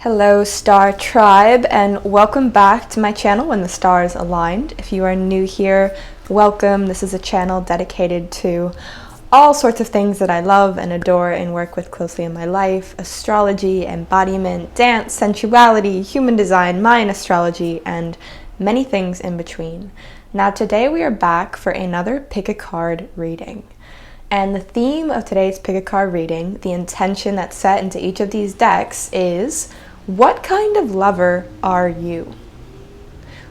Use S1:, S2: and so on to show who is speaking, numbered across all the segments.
S1: Hello Star Tribe, and welcome back to my channel When the Stars Aligned. If you are new here, welcome. This is a channel dedicated to all sorts of things that I love and adore and work with closely in my life: astrology, embodiment, dance, sensuality, human design, Mayan astrology, and many things in between. Now today we are back for another pick a card reading. And the theme of today's pick a card reading, the intention that's set into each of these decks, is: what kind of lover are you?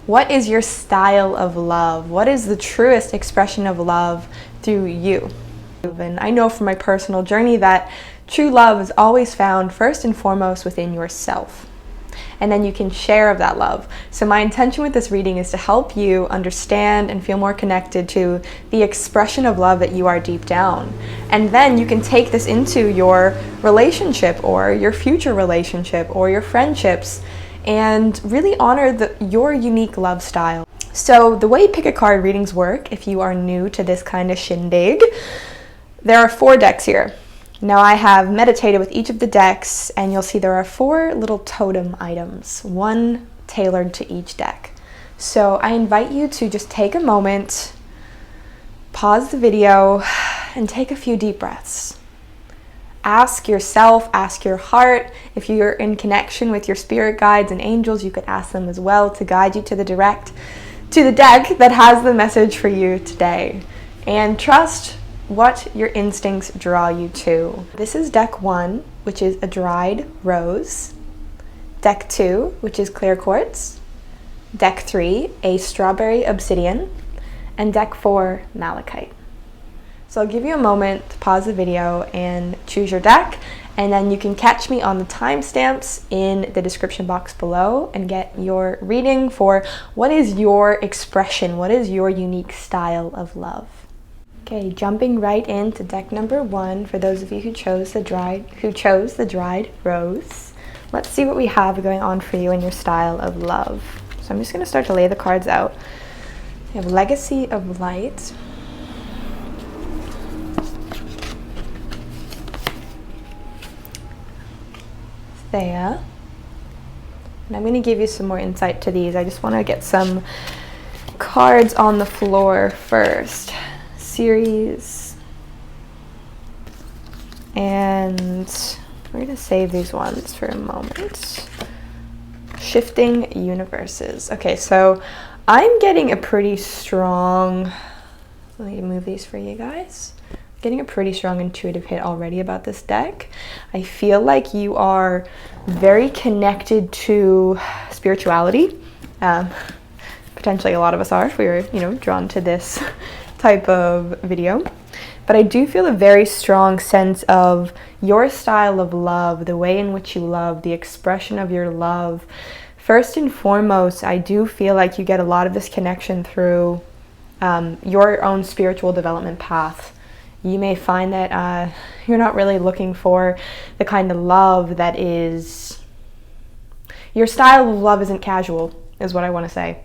S1: What is your style of love? What is the truest expression of love through you? And I know from my personal journey that true love is always found first and foremost within yourself. And then you can share of that love. So my intention with this reading is to help you understand and feel more connected to the expression of love that you are deep down. And then you can take this into your relationship or your future relationship or your friendships and really honor your unique love style. So the way pick a card readings work, if you are new to this kind of shindig, there are 4 decks here. Now I have meditated with each of the decks, and you'll see there are 4 little totem items, one tailored to each deck. So I invite you to just take a moment, pause the video, and take a few deep breaths. Ask yourself, ask your heart. If you're in connection with your spirit guides and angels, you could ask them as well to guide you to the deck that has the message for you today. And trust what your instincts draw you to. This is deck 1, which is a dried rose. Deck 2, which is clear quartz. Deck 3, a strawberry obsidian. And deck 4, malachite. So I'll give you a moment to pause the video and choose your deck, and then you can catch me on the timestamps in the description box below and get your reading for what is your expression, what is your unique style of love. Okay, jumping right into deck number 1 for those of you who chose the dried rose. Let's see what we have going on for you in your style of love. So I'm just going to start to lay the cards out. We have Legacy of Light, Thea, and I'm going to give you some more insight to these. I just want to get some cards on the floor first. Series, and we're going to save these ones for a moment. Shifting universes. Okay, so I'm getting a pretty strong, let me move these for you guys. Getting a pretty strong intuitive hit already about this deck. I feel like you are very connected to spirituality. Potentially a lot of us are if we were, drawn to this type of video, but I do feel a very strong sense of your style of love, the way in which you love, the expression of your love. First and foremost, I do feel like you get a lot of this connection through your own spiritual development path. You may find that you're not really looking for the kind of love that is, your style of love isn't casual, is what I want to say.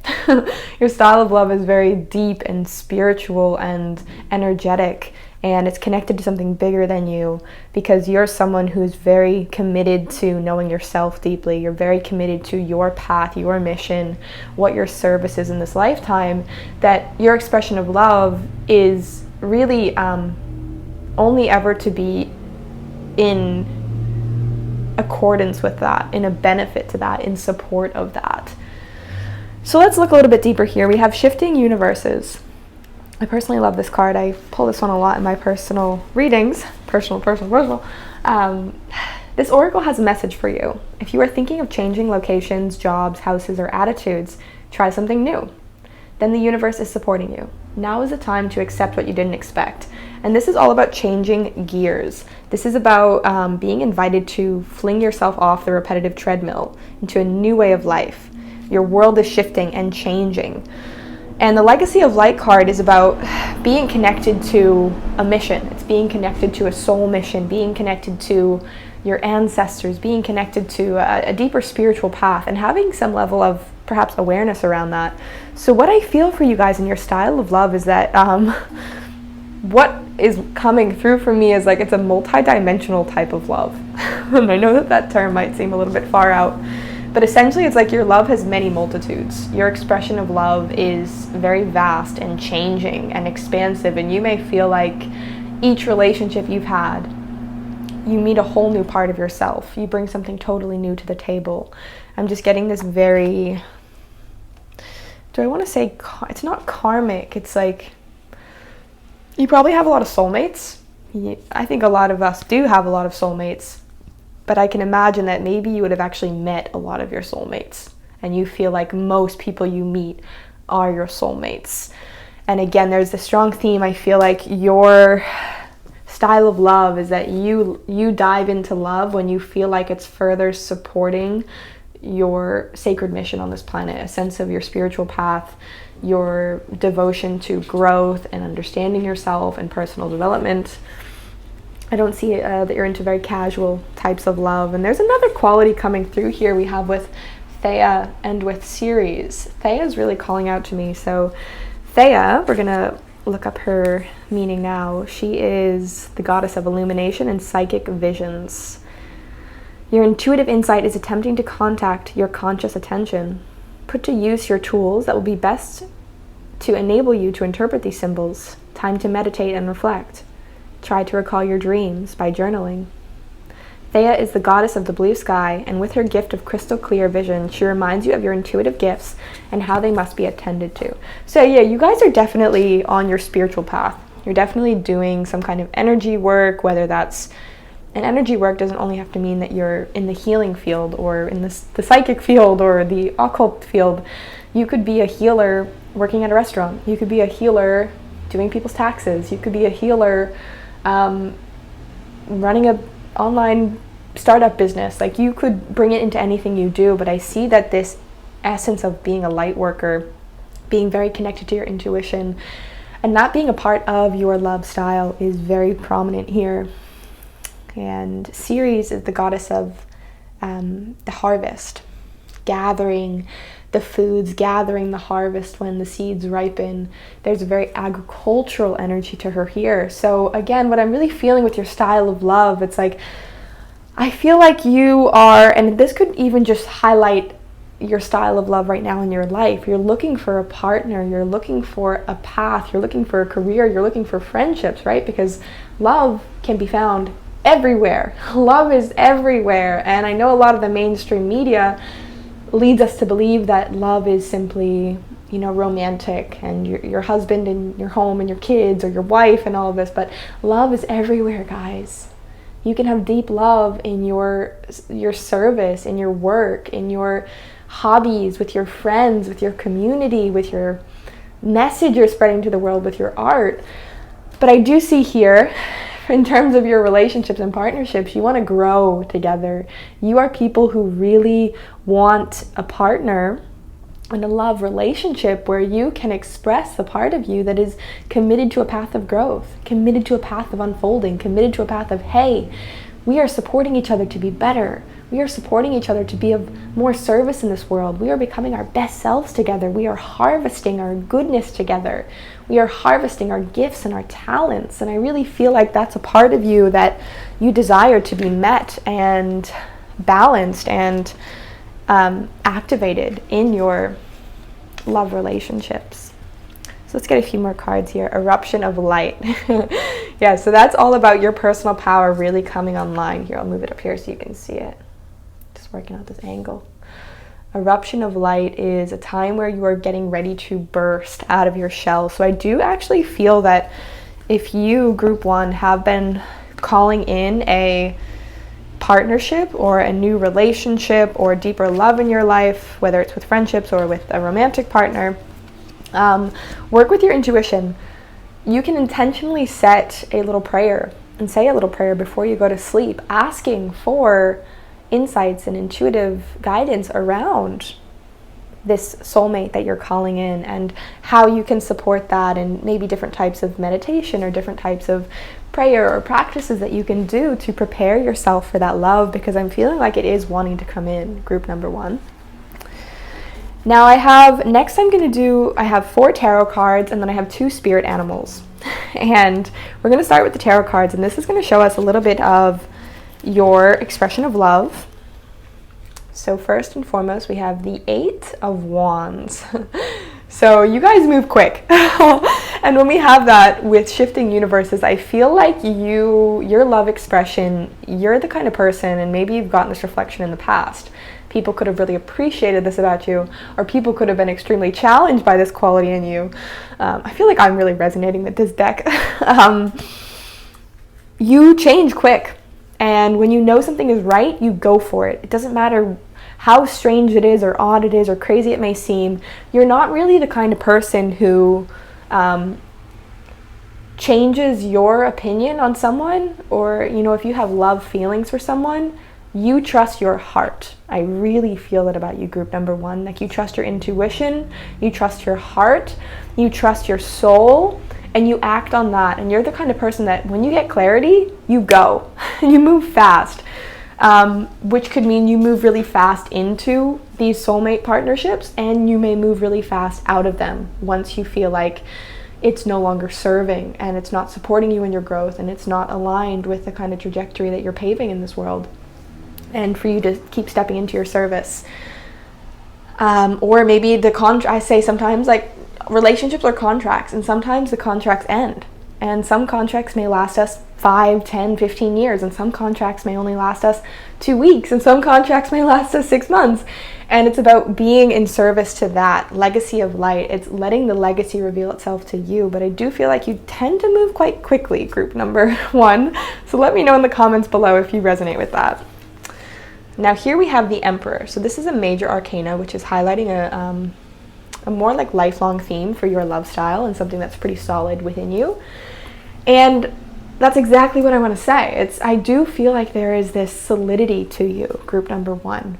S1: Your style of love is very deep and spiritual and energetic, and it's connected to something bigger than you because you're someone who's very committed to knowing yourself deeply. You're very committed to your path, your mission, what your service is in this lifetime, that your expression of love is really only ever to be in accordance with that, in a benefit to that, in support of that. So let's look a little bit deeper here. We have Shifting Universes. I personally love this card. I pull this one a lot in my personal readings. Personal. This oracle has a message for you. If you are thinking of changing locations, jobs, houses, or attitudes, try something new. Then the universe is supporting you. Now is the time to accept what you didn't expect. And this is all about changing gears. This is about being invited to fling yourself off the repetitive treadmill into a new way of life. Your world is shifting and changing. And the Legacy of Light card is about being connected to a mission. It's being connected to a soul mission, being connected to your ancestors, being connected to a deeper spiritual path, and having some level of perhaps awareness around that. So what I feel for you guys in your style of love is that what is coming through for me is like it's a multi-dimensional type of love. And I know that that term might seem a little bit far out, but essentially it's like your love has many multitudes. Your expression of love is very vast and changing and expansive, and you may feel like each relationship you've had, you meet a whole new part of yourself. You bring something totally new to the table. I'm just getting this very, do I want to say, it's not karmic, it's like, you probably have a lot of soulmates. I think a lot of us do have a lot of soulmates, but I can imagine that maybe you would have actually met a lot of your soulmates, and you feel like most people you meet are your soulmates. And again, there's this strong theme. I feel like your style of love is that you dive into love when you feel like it's further supporting your sacred mission on this planet, a sense of your spiritual path, your devotion to growth and understanding yourself and personal development. I don't see that you're into very casual types of love. And there's another quality coming through here we have with Thea and with Ceres. Thea is really calling out to me. So Thea, we're going to look up her meaning now. She is the goddess of illumination and psychic visions. Your intuitive insight is attempting to contact your conscious attention. Put to use your tools that will be best to enable you to interpret these symbols. Time to meditate and reflect. Try to recall your dreams by journaling. Thea is the goddess of the blue sky, and with her gift of crystal clear vision, she reminds you of your intuitive gifts and how they must be attended to. So yeah, you guys are definitely on your spiritual path. You're definitely doing some kind of energy work, whether that's, and energy work doesn't only have to mean that you're in the healing field or in the psychic field or the occult field. You could be a healer working at a restaurant. You could be a healer doing people's taxes. You could be a healer running a online startup business. Like, you could bring it into anything you do, but I see that this essence of being a light worker, being very connected to your intuition, and that being a part of your love style is very prominent here. And Ceres is the goddess of the harvest, gathering the foods, gathering the harvest when the seeds ripen. There's a very agricultural energy to her here. So again, what I'm really feeling with your style of love, it's like, I feel like you are, and this could even just highlight your style of love right now in your life. You're looking for a partner, you're looking for a path, you're looking for a career, you're looking for friendships, right? Because love can be found everywhere. Love is everywhere. And I know a lot of the mainstream media leads us to believe that love is simply, you know, romantic and your husband and your home and your kids or your wife and all of this, but love is everywhere, guys. You can have deep love in your service, in your work, in your hobbies, with your friends, with your community, with your message you're spreading to the world, with your art. But I do see here, in terms of your relationships and partnerships, you want to grow together. You are people who really want a partner in a love relationship where you can express the part of you that is committed to a path of growth, committed to a path of unfolding, committed to a path of, hey, we are supporting each other to be better. We are supporting each other to be of more service in this world. We are becoming our best selves together. We are harvesting our goodness together. We are harvesting our gifts and our talents. And I really feel like that's a part of you that you desire to be met and balanced and activated in your love relationships. So let's get a few more cards here. Eruption of light. Yeah, so that's all about your personal power really coming online here. I'll move it up here so you can see it. Just working out this angle. Eruption of light is a time where you are getting ready to burst out of your shell. So I do actually feel that if you, group one, have been calling in a partnership or a new relationship or deeper love in your life, whether it's with friendships or with a romantic partner, work with your intuition. You can intentionally set a little prayer and say a little prayer before you go to sleep, asking for insights and intuitive guidance around this soulmate that you're calling in and how you can support that, and maybe different types of meditation or different types of prayer or practices that you can do to prepare yourself for that love, because I'm feeling like it is wanting to come in, group number one. Now I have 4 tarot cards, and then I have 2 spirit animals. And we're going to start with the tarot cards, and this is going to show us a little bit of your expression of love. So first and foremost, we have the 8 of Wands. So you guys move quick. And when we have that with shifting universes, I feel like your love expression, you're the kind of person, and maybe you've gotten this reflection in the past. People could have really appreciated this about you, or people could have been extremely challenged by this quality in you. I feel like I'm really resonating with this deck. You change quick. And when you know something is right, you go for it. It doesn't matter how strange it is, or odd it is, or crazy it may seem. You're not really the kind of person who changes your opinion on someone, or, if you have love feelings for someone, you trust your heart. I really feel that about you, group number 1. Like, you trust your intuition, you trust your heart, you trust your soul, and you act on that. And you're the kind of person that when you get clarity, you go. You move fast, which could mean you move really fast into these soulmate partnerships, and you may move really fast out of them once you feel like it's no longer serving, and it's not supporting you in your growth, and it's not aligned with the kind of trajectory that you're paving in this world, and for you to keep stepping into your service. Or maybe I say sometimes, like, relationships are contracts, and sometimes the contracts end, and some contracts may last us 5, 10, 15 years, and some contracts may only last us 2 weeks, and some contracts may last us 6 months. And it's about being in service to that legacy of light. It's letting the legacy reveal itself to you. But I do feel like you tend to move quite quickly, group number 1. So let me know in the comments below if you resonate with that. Now here we have the Emperor. So this is a major arcana, which is highlighting a more like lifelong theme for your love style, and something that's pretty solid within you. And that's exactly what I want to say. I do feel like there is this solidity to you, group number 1.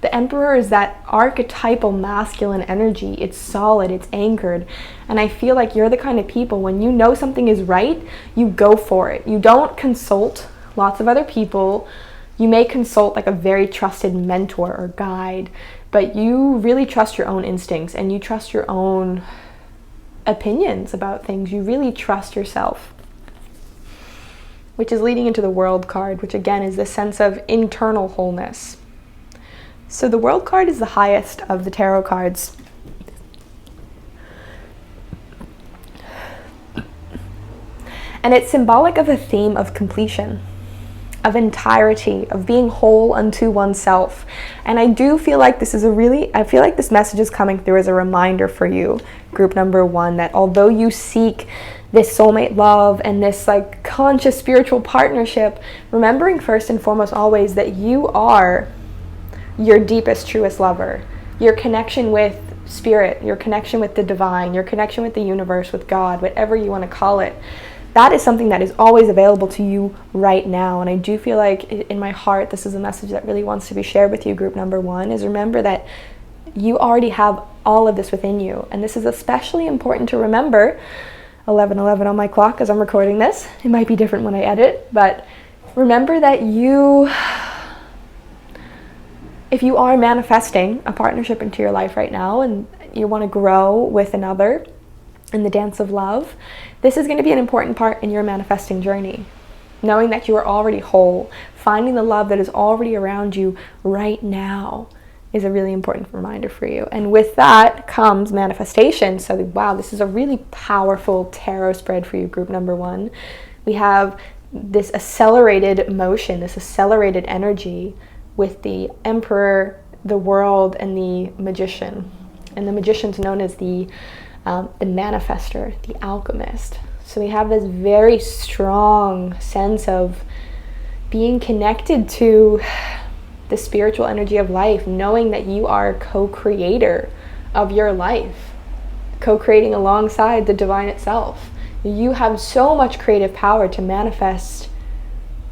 S1: The Emperor is that archetypal masculine energy. It's solid, it's anchored. And I feel like you're the kind of people, when you know something is right, you go for it. You don't consult lots of other people. You may consult like a very trusted mentor or guide, but you really trust your own instincts, and you trust your own opinions about things. You really trust yourself, which is leading into the World card, which again is this sense of internal wholeness. So the World card is the highest of the tarot cards. And it's symbolic of a theme of completion, of entirety, of being whole unto oneself. And I do feel like this message is coming through as a reminder for you, group number 1, that although you seek this soulmate love and this like conscious spiritual partnership, remembering first and foremost always that you are your deepest, truest lover. Your connection with spirit, your connection with the divine, your connection with the universe, with God, whatever you want to call it, that is something that is always available to you right now. And I do feel like in my heart, this is a message that really wants to be shared with you, group number 1, is remember that you already have all of this within you. And this is especially important to remember. 11:11 on my clock as I'm recording this. It might be different when I edit, but remember that if you are manifesting a partnership into your life right now, and you want to grow with another in the dance of love, this is going to be an important part in your manifesting journey. Knowing that you are already whole, finding the love that is already around you right now is a really important reminder for you. And with that comes manifestation. So wow, this is a really powerful tarot spread for you, group number 1. We have this accelerated motion, this accelerated energy with the Emperor, the World, and the Magician. And the Magician's known as the manifester, the alchemist. So we have this very strong sense of being connected to the spiritual energy of life, knowing that you are co-creator of your life, co-creating alongside the divine itself. You have so much creative power to manifest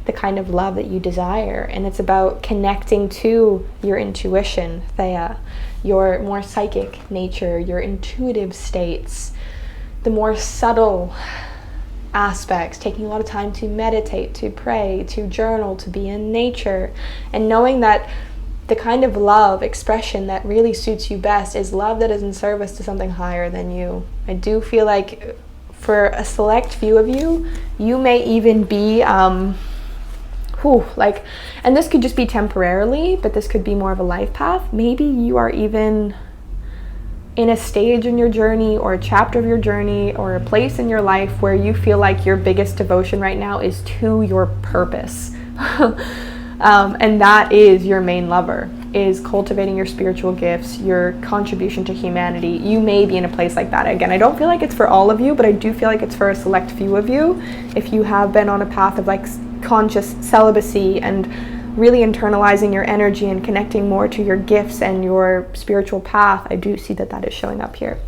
S1: the kind of love that you desire. And it's about connecting to your intuition, Thea, your more psychic nature, your intuitive states, the more subtle aspects, taking a lot of time to meditate, to pray, to journal, to be in nature, and knowing that the kind of love expression that really suits you best is love that is in service to something higher than you. I do feel like for a select few of you, you may even be, and this could just be temporarily, but this could be more of a life path. Maybe you are even in a stage in your journey or a chapter of your journey or a place in your life where you feel like your biggest devotion right now is to your purpose. And that is your main lover, is cultivating your spiritual gifts, your contribution to humanity. You may be in a place like that. Again, I don't feel like it's for all of you, but I do feel like it's for a select few of you. If you have been on a path of like conscious celibacy and really internalizing your energy and connecting more to your gifts and your spiritual path, I do see that that is showing up here.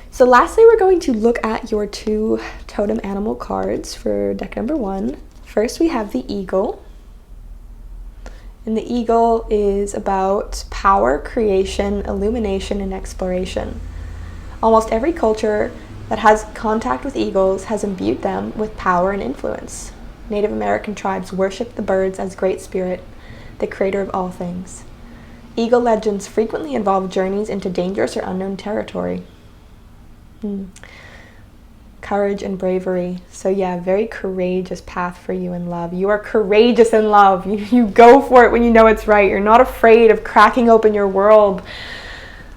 S1: So lastly, we're going to look at your 2 totem animal cards for deck number 1. First, we have the eagle. And the eagle is about power, creation, illumination, and exploration. Almost every culture that has contact with eagles has imbued them with power and influence. Native American tribes worship the birds as Great Spirit, the creator of all things. Eagle legends frequently involve journeys into dangerous or unknown territory. Courage and bravery. So yeah, very courageous path for you in love. You are courageous in love. You go for it when you know it's right. You're not afraid of cracking open your world.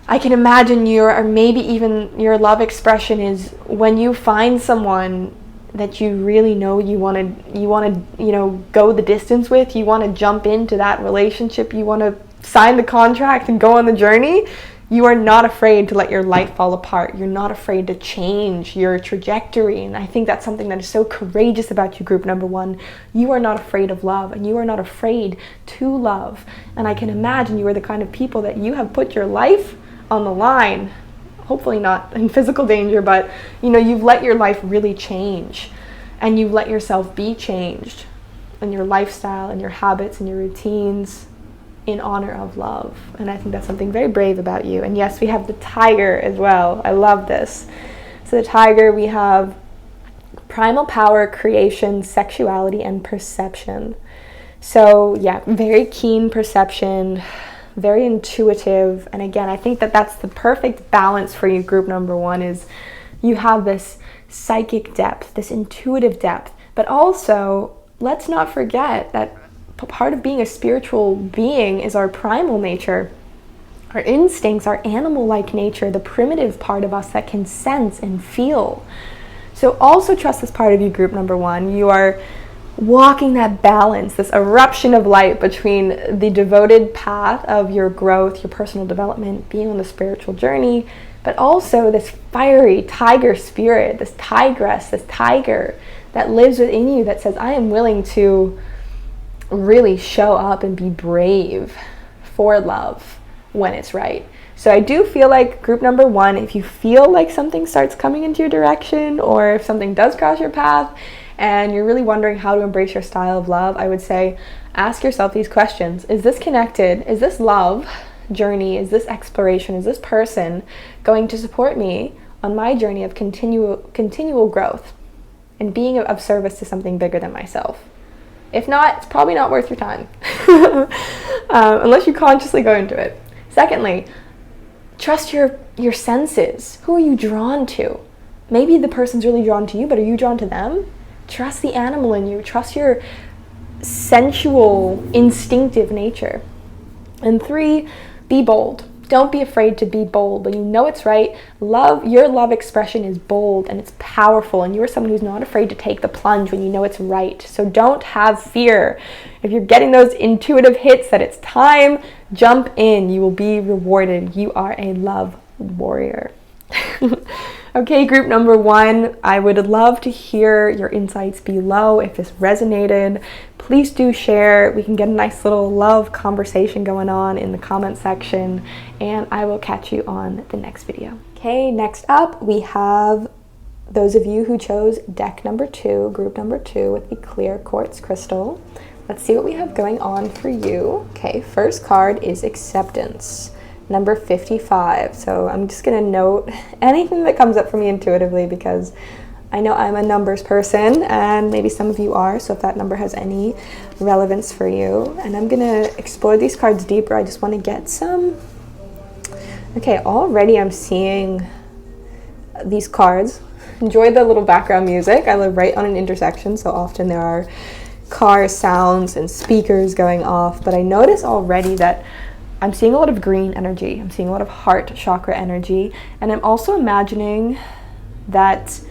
S1: I can imagine maybe even your love expression is when you find someone that you really know you want to go the distance with, you want to jump into that relationship, you want to sign the contract and go on the journey. You are not afraid to let your life fall apart. You're not afraid to change your trajectory. And I think that's something that is so courageous about you, group number 1. You are not afraid of love, and you are not afraid to love. And I can imagine you are the kind of people that you have put your life on the line, hopefully not in physical danger, but you've let your life really change, and you've let yourself be changed, and your lifestyle and your habits and your routines in honor of love. And I think that's something very brave about you. And yes, we have the tiger as well. I love this. So the tiger, we have primal power, creation, sexuality, and perception. So yeah, very keen perception, very intuitive. And again, I think that that's the perfect balance for you, group number 1, is you have this psychic depth, this intuitive depth, but also let's not forget that part of being a spiritual being is our primal nature, our instincts, our animal-like nature, the primitive part of us that can sense and feel. So also trust this part of you, group number 1. You are walking that balance, this eruption of light between the devoted path of your growth, your personal development, being on the spiritual journey, but also this fiery tiger spirit, this tigress, this tiger that lives within you that says, I am willing to really show up and be brave for love when it's right. So I do feel like group number 1, if you feel like something starts coming into your direction, or if something does cross your path and you're really wondering how to embrace your style of love, I would say ask yourself these questions. Is this connected? Is this love journey? Is this exploration? Is this person going to support me on my journey of continual growth and being of service to something bigger than myself? If not, it's probably not worth your time, unless you consciously go into it. Secondly, trust your senses. Who are you drawn to? Maybe the person's really drawn to you, but are you drawn to them? Trust the animal in you. Trust your sensual, instinctive nature. And 3, be bold. Don't be afraid to be bold, but you know it's right. Your love expression is bold and it's powerful, and you are someone who's not afraid to take the plunge when you know it's right. So don't have fear. If you're getting those intuitive hits that it's time, jump in. You will be rewarded. You are a love warrior. Okay, group number 1, I would love to hear your insights below. If this resonated, please do share. We can get a nice little love conversation going on in the comment section, and I will catch you on the next video. Okay, next up we have those of you who chose deck number 2, group number 2, with the clear quartz crystal. Let's see what we have going on for you. Okay, first card is acceptance. Number 55. So I'm just gonna note anything that comes up for me intuitively, because I know I'm a numbers person and maybe some of you are, so if that number has any relevance for you. And I'm gonna explore these cards deeper. I just wanna get some. Okay, already I'm seeing these cards Enjoy the little background music. I live right on an intersection, so often there are car sounds and speakers going off, but I notice already that I'm seeing a lot of green energy. I'm seeing a lot of heart chakra energy, and I'm also imagining that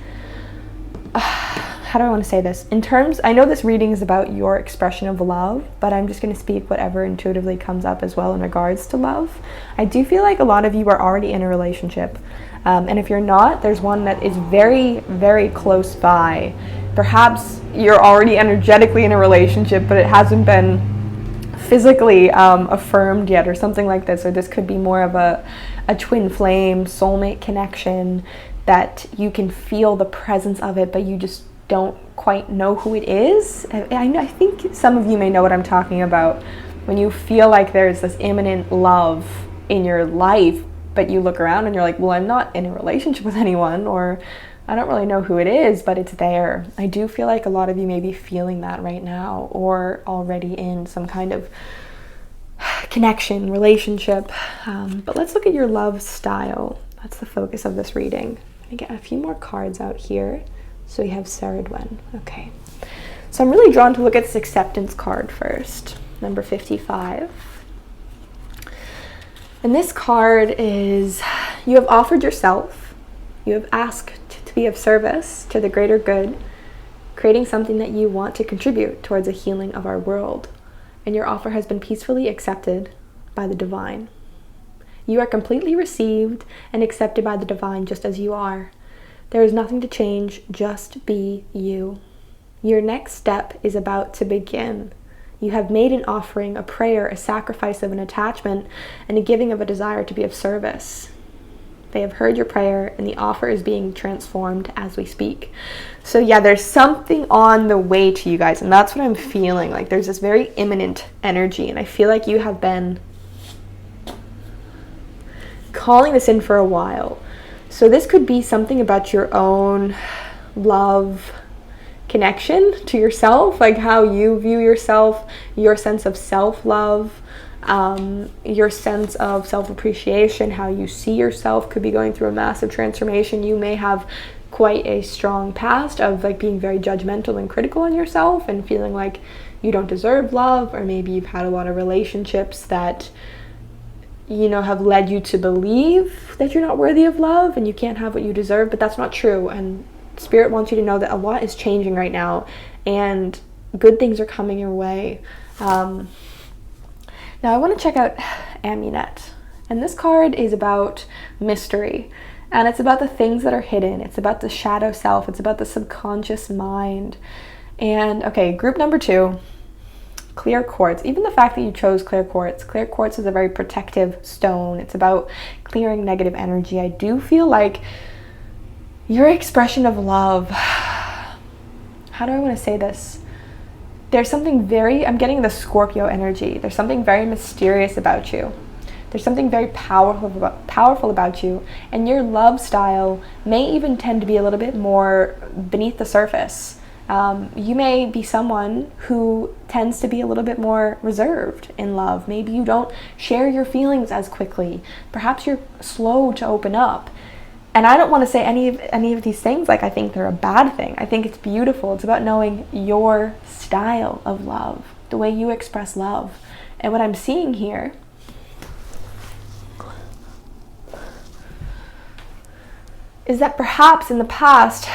S1: how do I want to say this? In terms, I know this reading is about your expression of love, but I'm just going to speak whatever intuitively comes up as well in regards to love. I do feel like a lot of you are already in a relationship. And if you're not, there's one that is very, very close by. Perhaps you're already energetically in a relationship, but it hasn't been physically affirmed yet or something like this. Or this could be more of a twin flame, soulmate connection that you can feel the presence of it, but you just don't quite know who it is. I think some of you may know what I'm talking about. When you feel like there's this imminent love in your life, but you look around and you're like, well, I'm not in a relationship with anyone, or I don't really know who it is, but it's there. I do feel like a lot of you may be feeling that right now, or already in some kind of connection, relationship. But let's look at your love style. That's the focus of this reading. I'm gonna get a few more cards out here. So we have Saradwen. Okay. So I'm really drawn to look at this acceptance card first, number 55. And this card is, you have offered yourself, you have asked to be of service to the greater good, creating something that you want to contribute towards a healing of our world. And your offer has been peacefully accepted by the divine. You are completely received and accepted by the divine just as you are. There is nothing to change, just be you. Your next step is about to begin. You have made an offering, a prayer, a sacrifice of an attachment, and a giving of a desire to be of service. They have heard your prayer, and the offer is being transformed as we speak. So yeah, there's something on the way to you guys, and that's what I'm feeling. Like there's this very imminent energy, and I feel like you have been calling this in for a while. So this could be something about your own love connection to yourself, like how you view yourself, your sense of self-love, your sense of self-appreciation, how you see yourself could be going through a massive transformation. You may have quite a strong past of like being very judgmental and critical on yourself and feeling like you don't deserve love, or maybe you've had a lot of relationships that have led you to believe that you're not worthy of love and you can't have what you deserve, but that's not true. And Spirit wants you to know that a lot is changing right now and good things are coming your way. Now I want to check out Amunet. And this card is about mystery. And it's about the things that are hidden. It's about the shadow self. It's about the subconscious mind. And okay, group number 2. Clear quartz. Even the fact that you chose clear quartz is a very protective stone. It's about clearing negative energy. I do feel like your expression of love, how do I want to say this? There's something very, I'm getting the Scorpio energy. There's something very mysterious about you. There's something very powerful about you, and your love style may even tend to be a little bit more beneath the surface. You may be someone who tends to be a little bit more reserved in love. Maybe you don't share your feelings as quickly. Perhaps you're slow to open up. And I don't want to say any of these things like I think they're a bad thing. I think it's beautiful. It's about knowing your style of love, the way you express love. And what I'm seeing here is that perhaps in the past,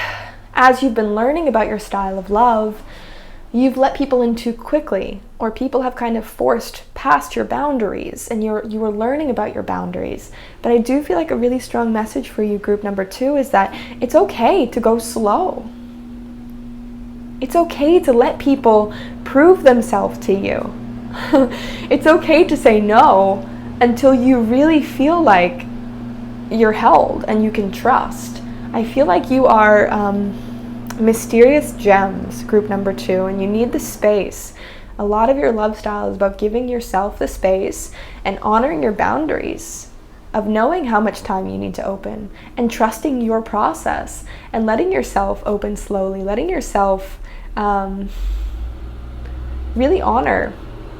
S1: as you've been learning about your style of love, you've let people in too quickly, or people have kind of forced past your boundaries, and you were learning about your boundaries. But I do feel like a really strong message for you, group number 2, is that it's okay to go slow. It's okay to let people prove themselves to you. It's okay to say no until you really feel like you're held and you can trust. I feel like you are mysterious gems, group number 2, and you need the space. A lot of your love style is about giving yourself the space and honoring your boundaries, of knowing how much time you need to open and trusting your process and letting yourself open slowly, letting yourself really honor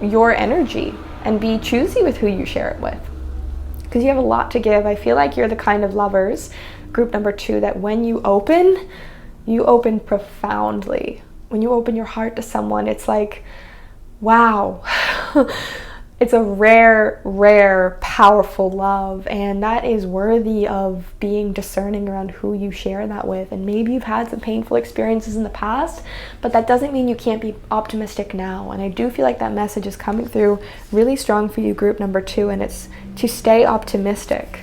S1: your energy and be choosy with who you share it with, because you have a lot to give. I feel like you're the kind of lovers group number 2, that when you open profoundly. When you open your heart to someone, it's like, wow. It's a rare, rare, powerful love, and that is worthy of being discerning around who you share that with. And maybe you've had some painful experiences in the past, but that doesn't mean you can't be optimistic now. And I do feel like that message is coming through really strong for you, group number 2, and it's to stay optimistic.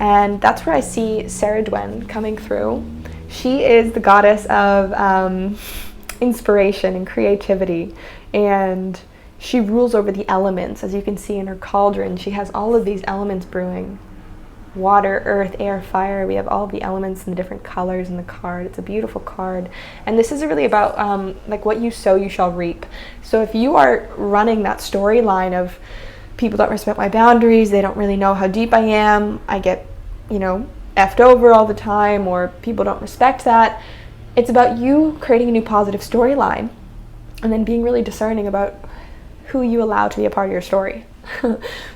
S1: And that's where I see Saradwen coming through. She is the goddess of inspiration and creativity, and she rules over the elements. As you can see in her cauldron, she has all of these elements brewing. Water, earth, air, fire. We have all of the elements and the different colors in the card. It's a beautiful card. And this is really about like what you sow, you shall reap. So if you are running that storyline of people don't respect my boundaries, they don't really know how deep I am, I get, effed over all the time, or people don't respect that, it's about you creating a new positive storyline and then being really discerning about who you allow to be a part of your story.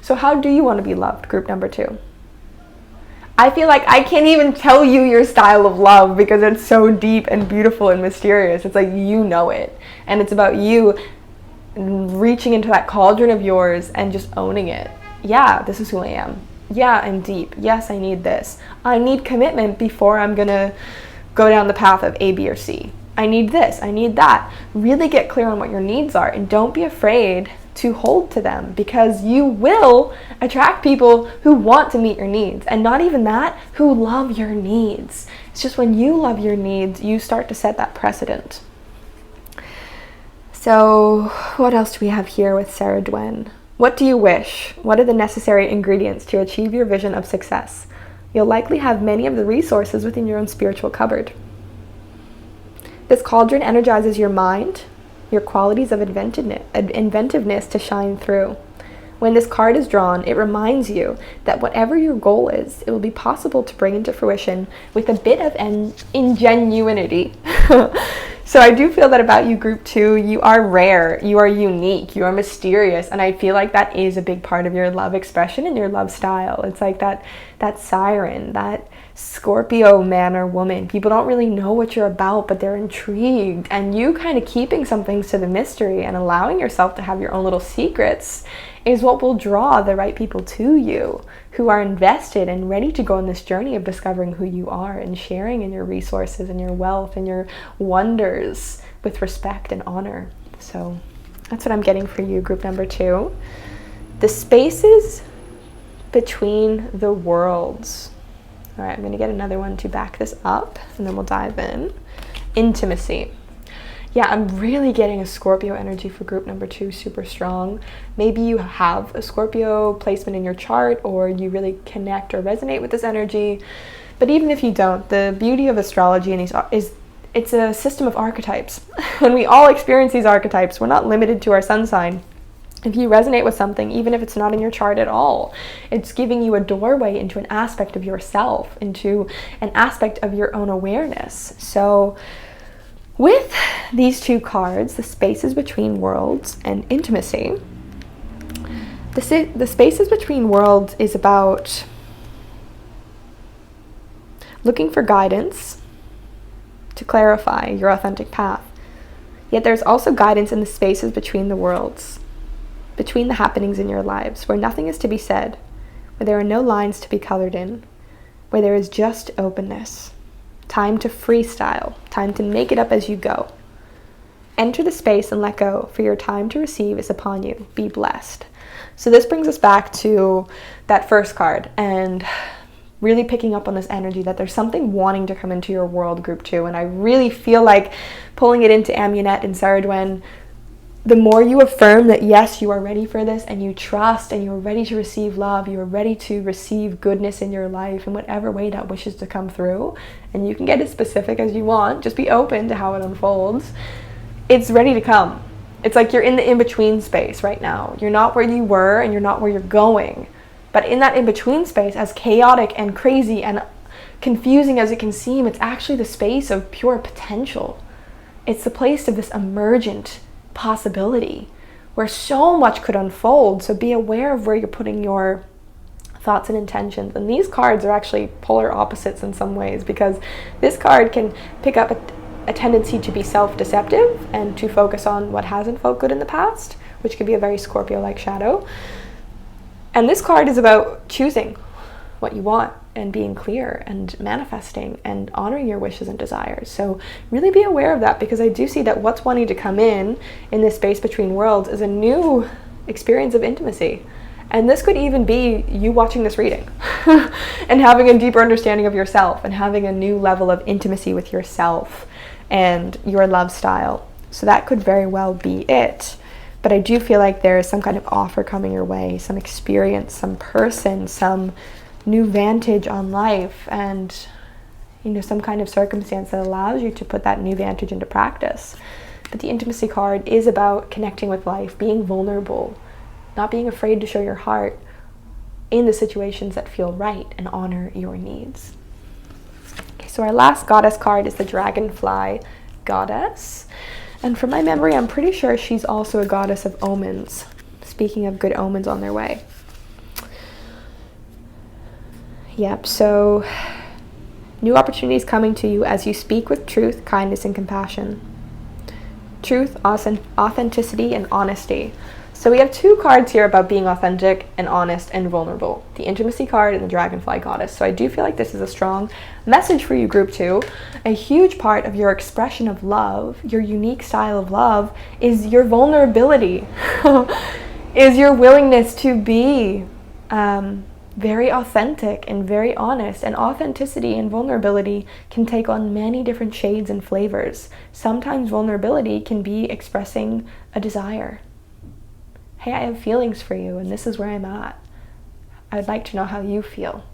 S1: So how do you want to be loved, group number 2? I feel like I can't even tell you your style of love because it's so deep and beautiful and mysterious. It's like you know it. And it's about you reaching into that cauldron of yours and just owning it. Yeah, this is who I am. Yeah, I'm deep. Yes, I need this. I need commitment before I'm gonna go down the path of A, B, or C. I need this, I need that. Really get clear on what your needs are, and don't be afraid to hold to them, because you will attract people who want to meet your needs, and not even that, who love your needs. It's just when you love your needs, you start to set that precedent. So what else do we have here with Saradwen? What do you wish? What are the necessary ingredients to achieve your vision of success? You'll likely have many of the resources within your own spiritual cupboard. This cauldron energizes your mind, your qualities of inventiveness to shine through. When this card is drawn, it reminds you that whatever your goal is, it will be possible to bring into fruition with a bit of ingenuity. So I do feel that about you, group 2. You are rare, you are unique, you are mysterious, and I feel like that is a big part of your love expression and your love style. It's like that siren, that Scorpio man or woman. People don't really know what you're about, but they're intrigued, and you kind of keeping some things to the mystery and allowing yourself to have your own little secrets is what will draw the right people to you, who are invested and ready to go on this journey of discovering who you are and sharing in your resources and your wealth and your wonders with respect and honor. So that's what I'm getting for you, group number 2. The spaces between the worlds. All right, I'm going to get another one to back this up, and then we'll dive in. Intimacy. Yeah, I'm really getting a Scorpio energy for group number 2, super strong. Maybe you have a Scorpio placement in your chart, or you really connect or resonate with this energy. But even if you don't, the beauty of astrology is it's a system of archetypes. And we all experience these archetypes. We're not limited to our sun sign. If you resonate with something, even if it's not in your chart at all, it's giving you a doorway into an aspect of yourself, into an aspect of your own awareness. So with these 2 cards, the spaces between worlds and intimacy, the spaces between worlds is about looking for guidance to clarify your authentic path. Yet there's also guidance in the spaces between the worlds, between the happenings in your lives, where nothing is to be said, where there are no lines to be colored in, where there is just openness. Time to freestyle, time to make it up as you go. Enter the space and let go, for your time to receive is upon you. Be blessed. So this brings us back to that first card and really picking up on this energy that there's something wanting to come into your world, group 2. And I really feel like pulling it into Amunet and Saradwen, the more you affirm that yes, you are ready for this, and you trust, and you're ready to receive love, you're ready to receive goodness in your life in whatever way that wishes to come through, and you can get as specific as you want, just be open to how it unfolds. It's ready to come. It's like you're in the in-between space right now. You're not where you were, and you're not where you're going. But in that in-between space, as chaotic and crazy and confusing as it can seem, it's actually the space of pure potential. It's the place of this emergent possibility where so much could unfold. So be aware of where you're putting your thoughts and intentions. And these cards are actually polar opposites in some ways, because this card can pick up a tendency to be self-deceptive and to focus on what hasn't felt good in the past, which could be a very Scorpio-like shadow. And this card is about choosing what you want and being clear and manifesting and honoring your wishes and desires. So really be aware of that, because I do see that what's wanting to come in this space between worlds is a new experience of intimacy. And this could even be you watching this reading and having a deeper understanding of yourself and having a new level of intimacy with yourself and your love style. So that could very well be it. But I do feel like there is some kind of offer coming your way, some experience, some person, some new vantage on life, and some kind of circumstance that allows you to put that new vantage into practice. But the intimacy card is about connecting with life, being vulnerable, not being afraid to show your heart in the situations that feel right and honor your needs. Okay, so our last goddess card is the Dragonfly Goddess. And from my memory, I'm pretty sure she's also a goddess of omens. Speaking of good omens on their way. Yep, so new opportunities coming to you as you speak with truth, kindness, and compassion. Truth, authenticity, and honesty. So we have two cards here about being authentic and honest and vulnerable. The Intimacy card and the Dragonfly Goddess. So I do feel like this is a strong message for you, Group 2. A huge part of your expression of love, your unique style of love, is your vulnerability, is your willingness to be very authentic and very honest. And authenticity and vulnerability can take on many different shades and flavors. Sometimes vulnerability can be expressing a desire. Hey, I have feelings for you, and this is where I'm at. I'd like to know how you feel.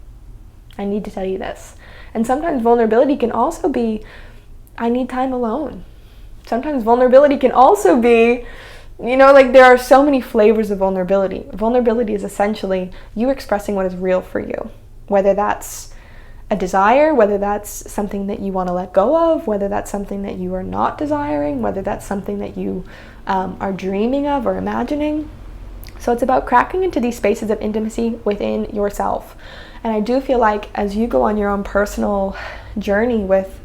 S1: I need to tell you this. And sometimes vulnerability can also be, I need time alone. Sometimes vulnerability can also be, there are so many flavors of vulnerability. Vulnerability is essentially you expressing what is real for you, whether that's a desire, whether that's something that you want to let go of, whether that's something that you are not desiring, whether that's something that you are dreaming of or imagining. So it's about cracking into these spaces of intimacy within yourself. And I do feel like as you go on your own personal journey with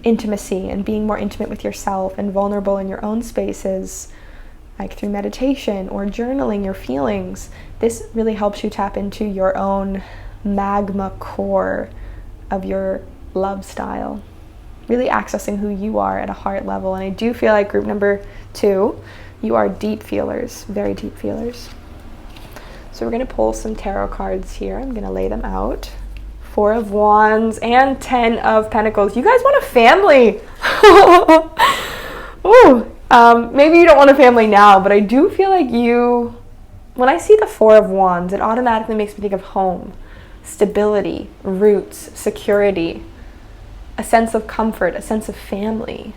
S1: intimacy and being more intimate with yourself and vulnerable in your own spaces, like through meditation or journaling your feelings, this really helps you tap into your own magma core of your love style, really accessing who you are at a heart level. And I do feel like group number 2, you are deep feelers, very deep feelers. So we're going to pull some tarot cards here. I'm going to lay them out. 4 of Wands and 10 of Pentacles. You guys want a family. Ooh, maybe you don't want a family now, but I do feel like when I see the 4 of Wands, it automatically makes me think of home, stability, roots, security, a sense of comfort, a sense of family,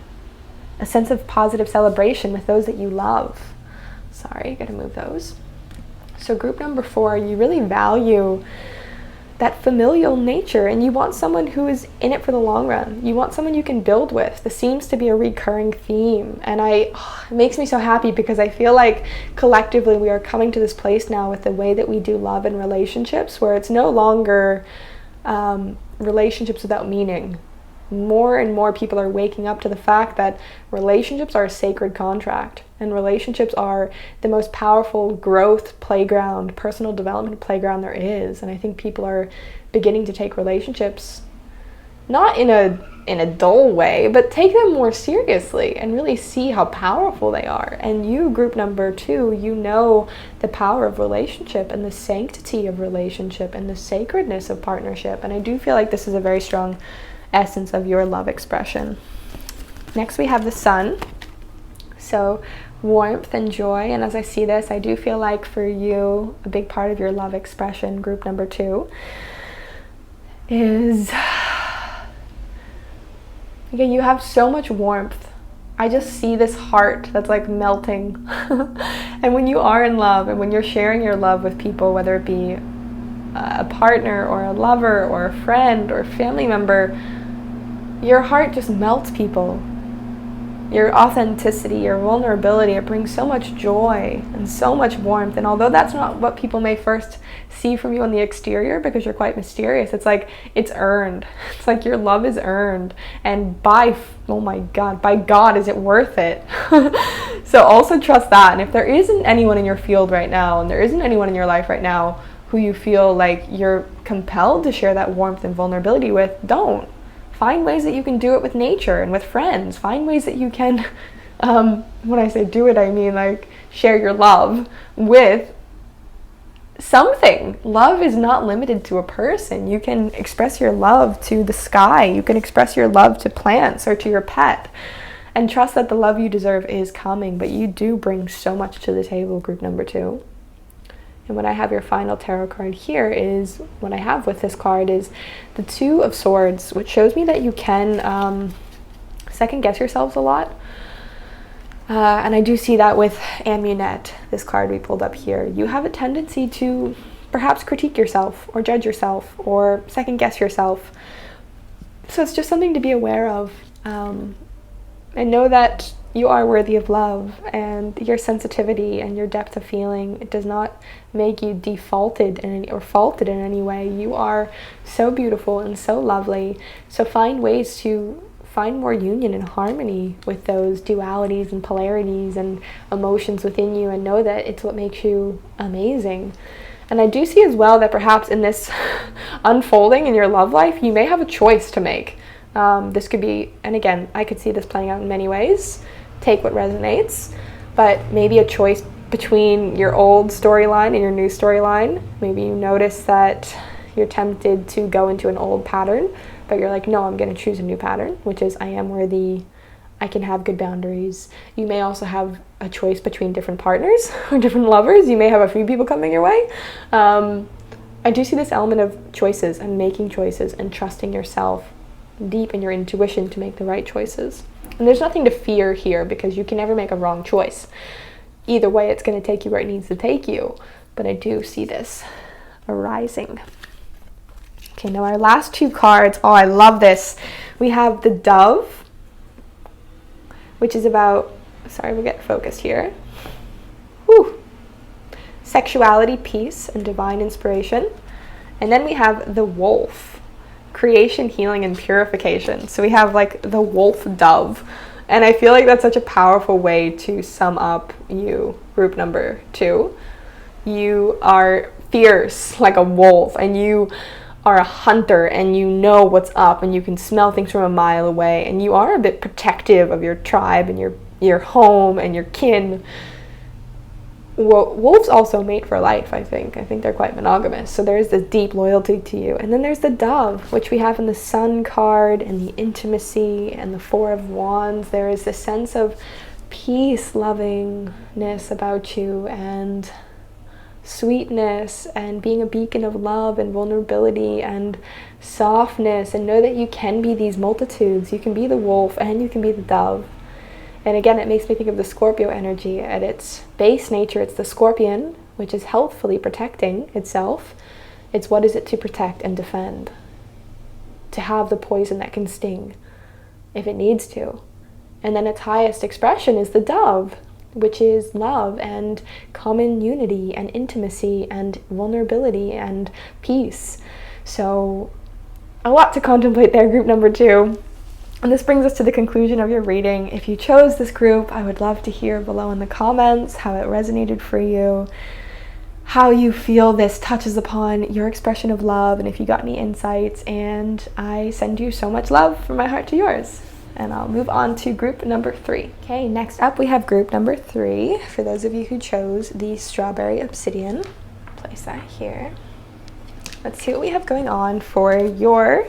S1: a sense of positive celebration with those that you love. Sorry, gotta move those. So group number 4, you really value that familial nature, and you want someone who is in it for the long run. You want someone you can build with. This seems to be a recurring theme, and it makes me so happy, because I feel like collectively we are coming to this place now with the way that we do love and relationships, where it's no longer relationships without meaning. More and more people are waking up to the fact that relationships are a sacred contract, and relationships are the most powerful growth playground, personal development playground there is. And I think people are beginning to take relationships not in a dull way, but take them more seriously and really see how powerful they are. And you, group number 2, you know the power of relationship and the sanctity of relationship and the sacredness of partnership. And I do feel like this is a very strong essence of your love expression. Next we have the Sun. So warmth and joy, and as I see this, I do feel like for you, a big part of your love expression, group number 2, is you have so much warmth. I just see this heart that's like melting. And when you are in love and when you're sharing your love with people, whether it be a partner or a lover or a friend or a family member, your heart just melts people. your authenticity, your vulnerability. It brings so much joy and so much warmth. And although that's not what people may first see from you on the exterior, because you're quite mysterious, it's like it's earned. It's like your love is earned. And oh my God, by God, is it worth it? So also trust that. And if there isn't anyone in your field right now, and there isn't anyone in your life right now who you feel like you're compelled to share that warmth and vulnerability with, don't. Find ways that you can do it with nature and with friends. Find ways that you can, when I say do it, I mean like share your love with something. Love is not limited to a person. You can express your love to the sky. You can express your love to plants or to your pet. And trust that the love you deserve is coming, but you do bring so much to the table, group number 2. And what I have your final tarot card here is, what I have with this card is the 2 of Swords, which shows me that you can second guess yourselves a lot. And I do see that with Amunet, this card we pulled up here. You have a tendency to perhaps critique yourself or judge yourself or second guess yourself. So it's just something to be aware of. And know that you are worthy of love, and your sensitivity and your depth of feeling, it does not make you defaulted or faulted in any way. You are so beautiful and so lovely. So find ways to find more union and harmony with those dualities and polarities and emotions within you, and know that it's what makes you amazing. And I do see as well that perhaps in this unfolding in your love life, you may have a choice to make. This could be, and again, I could see this playing out in many ways. Take what resonates, but maybe a choice between your old storyline and your new storyline. Maybe you notice that you're tempted to go into an old pattern, but you're like, no, I'm going to choose a new pattern, which is I am worthy, I can have good boundaries. You may also have a choice between different partners or different lovers. You may have a few people coming your way. I do see this element of choices and making choices and trusting yourself deep in your intuition to make the right choices. And there's nothing to fear here, because you can never make a wrong choice. Either way, it's going to take you where it needs to take you. But I do see this arising. Okay, now our last 2 cards. Oh, I love this. We have the Dove, which is about, sorry, we'll get focused here. Whew. Sexuality, peace, and divine inspiration. And then we have the Wolf, creation, healing, and purification. So we have like the wolf dove, and I feel like that's such a powerful way to sum up you, group number 2. You are fierce like a wolf, and you are a hunter, and you know what's up, and you can smell things from a mile away, and you are a bit protective of your tribe and your home and your kin. Wolves also mate for life, I think. They're quite monogamous. So there's this deep loyalty to you. And then there's the Dove, which we have in the Sun card, and the intimacy, and the 4 of Wands. There is this sense of peace, lovingness about you, and sweetness, and being a beacon of love and vulnerability and softness. And know that you can be these multitudes. You can be the wolf and you can be the dove. And again, it makes me think of the Scorpio energy. At its base nature, it's the Scorpion, which is healthfully protecting itself. It's what is it to protect and defend? To have the poison that can sting if it needs to. And then its highest expression is the Dove, which is love and common unity and intimacy and vulnerability and peace. So a lot to contemplate there, group number 2. And this brings us to the conclusion of your reading. If you chose this group, I would love to hear below in the comments how it resonated for you, how you feel this touches upon your expression of love, and if you got any insights. And I send you so much love from my heart to yours. And I'll move on to group number 3. Okay, next up we have group number 3. For those of you who chose the Strawberry Obsidian, place that here. Let's see what we have going on for your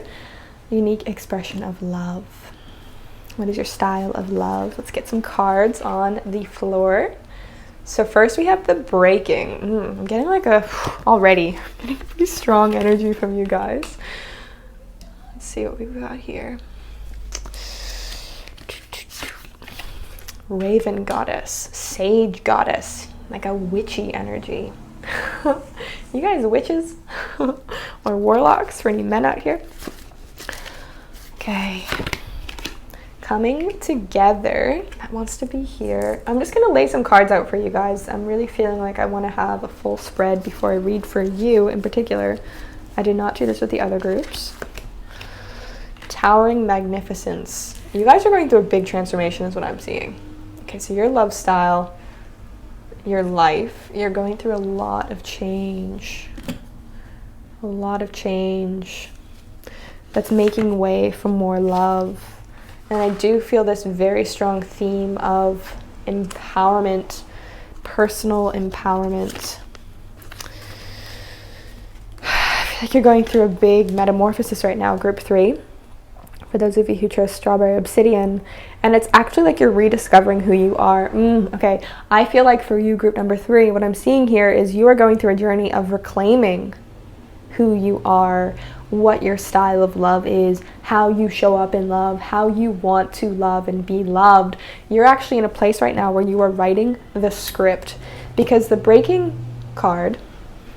S1: unique expression of love. What is your style of love? Let's get some cards on the floor. So first we have the Breaking. I'm getting like already getting pretty strong energy from you guys. Let's see what we've got here. Raven Goddess, Sage Goddess, like a witchy energy. You guys witches or warlocks for any men out here? Okay. coming together that wants to be here. I'm just gonna lay some cards out for you guys. I'm really feeling like I want to have a full spread before I read for you in particular. I did not do this with the other groups. Towering magnificence. You guys are going through a big transformation is what I'm seeing. Okay, so your love style, your life, you're going through a lot of change. A lot of change that's making way for more love. And I do feel this very strong theme of empowerment, personal empowerment. I feel like you're going through a big metamorphosis right now, group 3. For those of you who chose Strawberry Obsidian. And it's actually like you're rediscovering who you are. Okay, I feel like for you, group number 3, what I'm seeing here is you are going through a journey of reclaiming who you are, what your style of love is, how you show up in love, how you want to love and be loved. You're actually in a place right now where you are writing the script, because the breaking card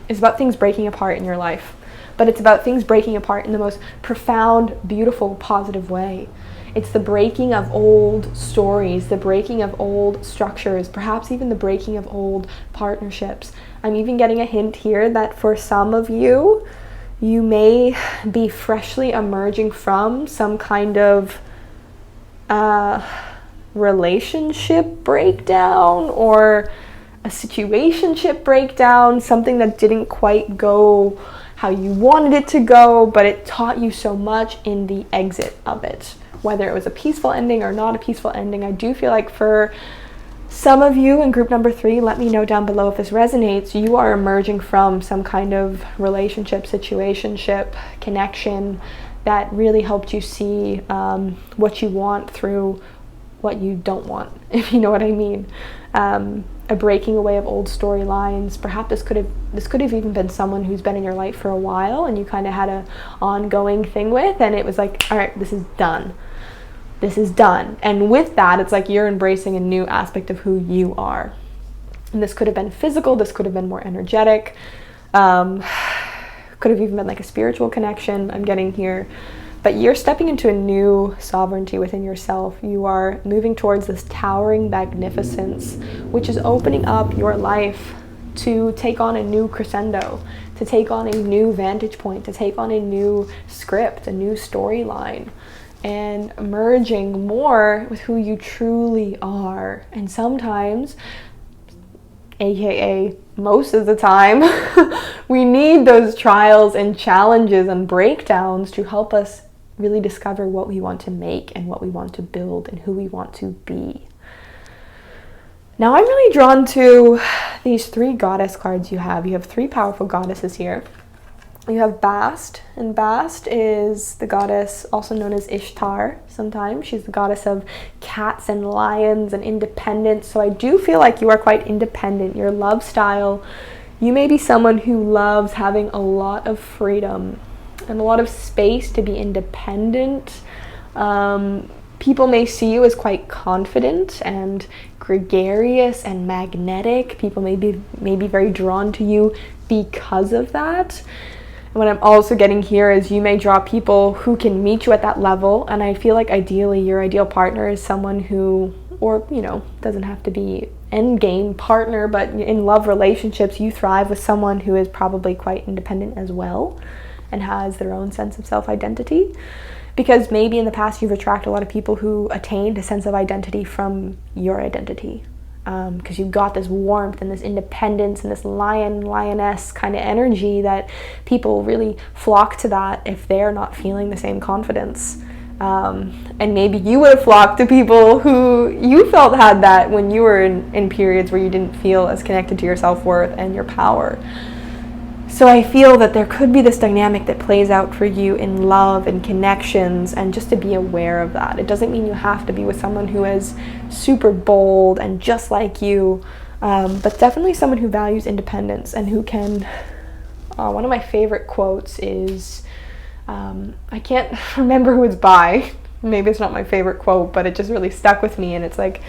S1: is about things breaking apart in your life, but it's about things breaking apart in the most profound, beautiful, positive way. It's the breaking of old stories, the breaking of old structures, perhaps even the breaking of old partnerships. I'm even getting a hint here that for some of you, you may be freshly emerging from some kind of relationship breakdown or a situationship breakdown, something that didn't quite go how you wanted it to go, but it taught you so much in the exit of it. Whether it was a peaceful ending or not a peaceful ending, I do feel like for some of you in group number 3, let me know down below if this resonates, you are emerging from some kind of relationship, situationship, connection that really helped you see what you want through what you don't want, if you know what I mean. A breaking away of old storylines. Perhaps this could have even been someone who's been in your life for a while and you kind of had an ongoing thing with, and it was like, all right, this is done. This is done. And with that, it's like you're embracing a new aspect of who you are. And this could have been physical, this could have been more energetic, could have even been like a spiritual connection I'm getting here. But you're stepping into a new sovereignty within yourself. You are moving towards this towering magnificence, which is opening up your life to take on a new crescendo, to take on a new vantage point, to take on a new script, a new storyline, and merging more with who you truly are. And sometimes, aka most of the time, we need those trials and challenges and breakdowns to help us really discover what we want to make and what we want to build and who we want to be. Now I'm really drawn to these 3 goddess cards you have. You have 3 powerful goddesses here. You have Bast, and Bast is the goddess also known as Ishtar sometimes. She's the goddess of cats and lions and independence. So I do feel like you are quite independent. Your love style, you may be someone who loves having a lot of freedom and a lot of space to be independent. People may see you as quite confident and gregarious and magnetic. People may be very drawn to you because of that. And what I'm also getting here is you may draw people who can meet you at that level. And I feel like ideally your ideal partner is someone who, or doesn't have to be end game partner, but in love relationships, you thrive with someone who is probably quite independent as well and has their own sense of self-identity. Because maybe in the past you've attracted a lot of people who attained a sense of identity from your identity. Because you've got this warmth and this independence and this lioness kind of energy that people really flock to that if they're not feeling the same confidence. And maybe you would have flocked to people who you felt had that when you were in periods where you didn't feel as connected to your self-worth and your power. So I feel that there could be this dynamic that plays out for you in love and connections, and just to be aware of that. It doesn't mean you have to be with someone who is super bold and just like you, but definitely someone who values independence and who can, one of my favorite quotes is, I can't remember who it's by, maybe it's not my favorite quote, but it just really stuck with me, and it's like,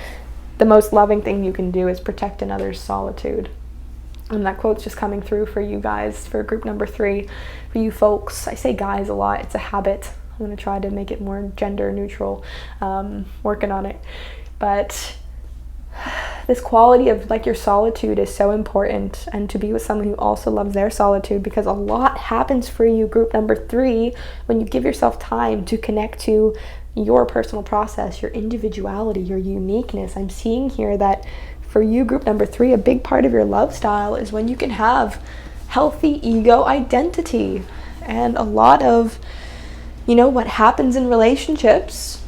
S1: the most loving thing you can do is protect another's solitude. And that quote's just coming through for you guys, for group number 3. For you folks, I say guys a lot, it's a habit. I'm going to try to make it more gender neutral, working on it. But this quality of like your solitude is so important, and to be with someone who also loves their solitude, because a lot happens for you, group number 3, when you give yourself time to connect to your personal process, your individuality, your uniqueness. I'm seeing here that for you, group number 3, a big part of your love style is when you can have healthy ego identity. And a lot of, what happens in relationships,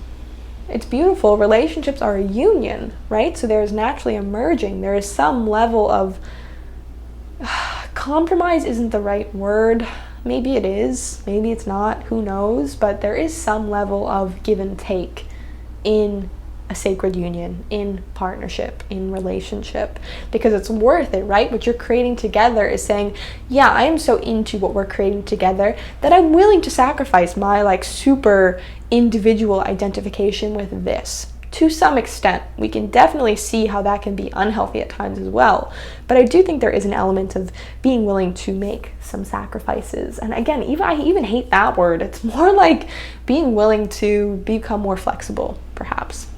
S1: it's beautiful. Relationships are a union, right? So there's naturally emerging. There is some level of compromise isn't the right word. Maybe it is, maybe it's not, who knows? But there is some level of give and take in a sacred union, in partnership, in relationship, because it's worth it, right? What you're creating together is saying, yeah, I am so into what we're creating together that I'm willing to sacrifice my like super individual identification with this. To some extent, we can definitely see how that can be unhealthy at times as well. But I do think there is an element of being willing to make some sacrifices. And again, I even hate that word. It's more like being willing to become more flexible, perhaps.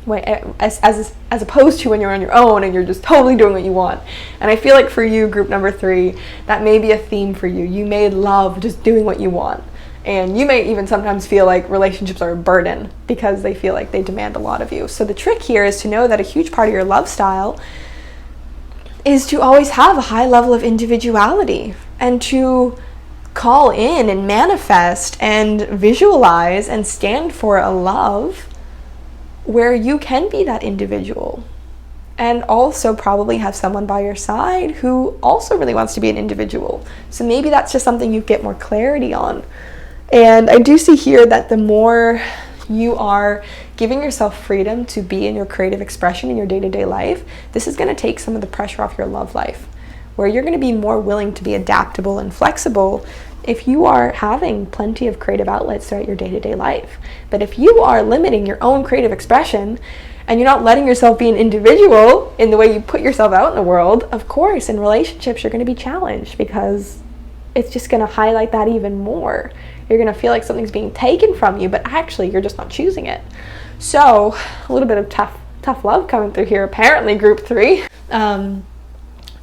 S1: As opposed to when you're on your own and you're just totally doing what you want. And I feel like for you, group number 3, that may be a theme for you. You may love just doing what you want. And you may even sometimes feel like relationships are a burden because they feel like they demand a lot of you. So the trick here is to know that a huge part of your love style is to always have a high level of individuality, and to call in and manifest and visualize and stand for a love where you can be that individual, and also probably have someone by your side who also really wants to be an individual. So maybe that's just something you get more clarity on. And I do see here that the more you are giving yourself freedom to be in your creative expression in your day-to-day life, this is going to take some of the pressure off your love life, where you're going to be more willing to be adaptable and flexible if you are having plenty of creative outlets throughout your day-to-day life. But if you are limiting your own creative expression and you're not letting yourself be an individual in the way you put yourself out in the world, of course, in relationships, you're going to be challenged, because it's just going to highlight that even more. You're going to feel like something's being taken from you, but actually you're just not choosing it. So a little bit of tough love coming through here, apparently, group 3.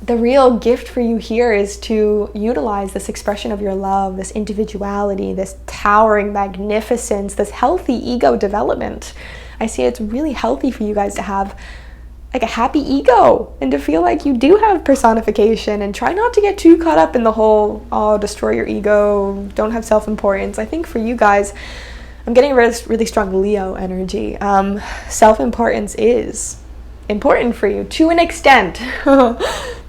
S1: The real gift for you here is to utilize this expression of your love, this individuality, this towering magnificence, this healthy ego development. I see it's really healthy for you guys to have like a happy ego and to feel like you do have personification, and try not to get too caught up in the whole, destroy your ego, don't have self-importance. I think for you guys, I'm getting a really strong Leo energy. Self-importance is important for you to an extent.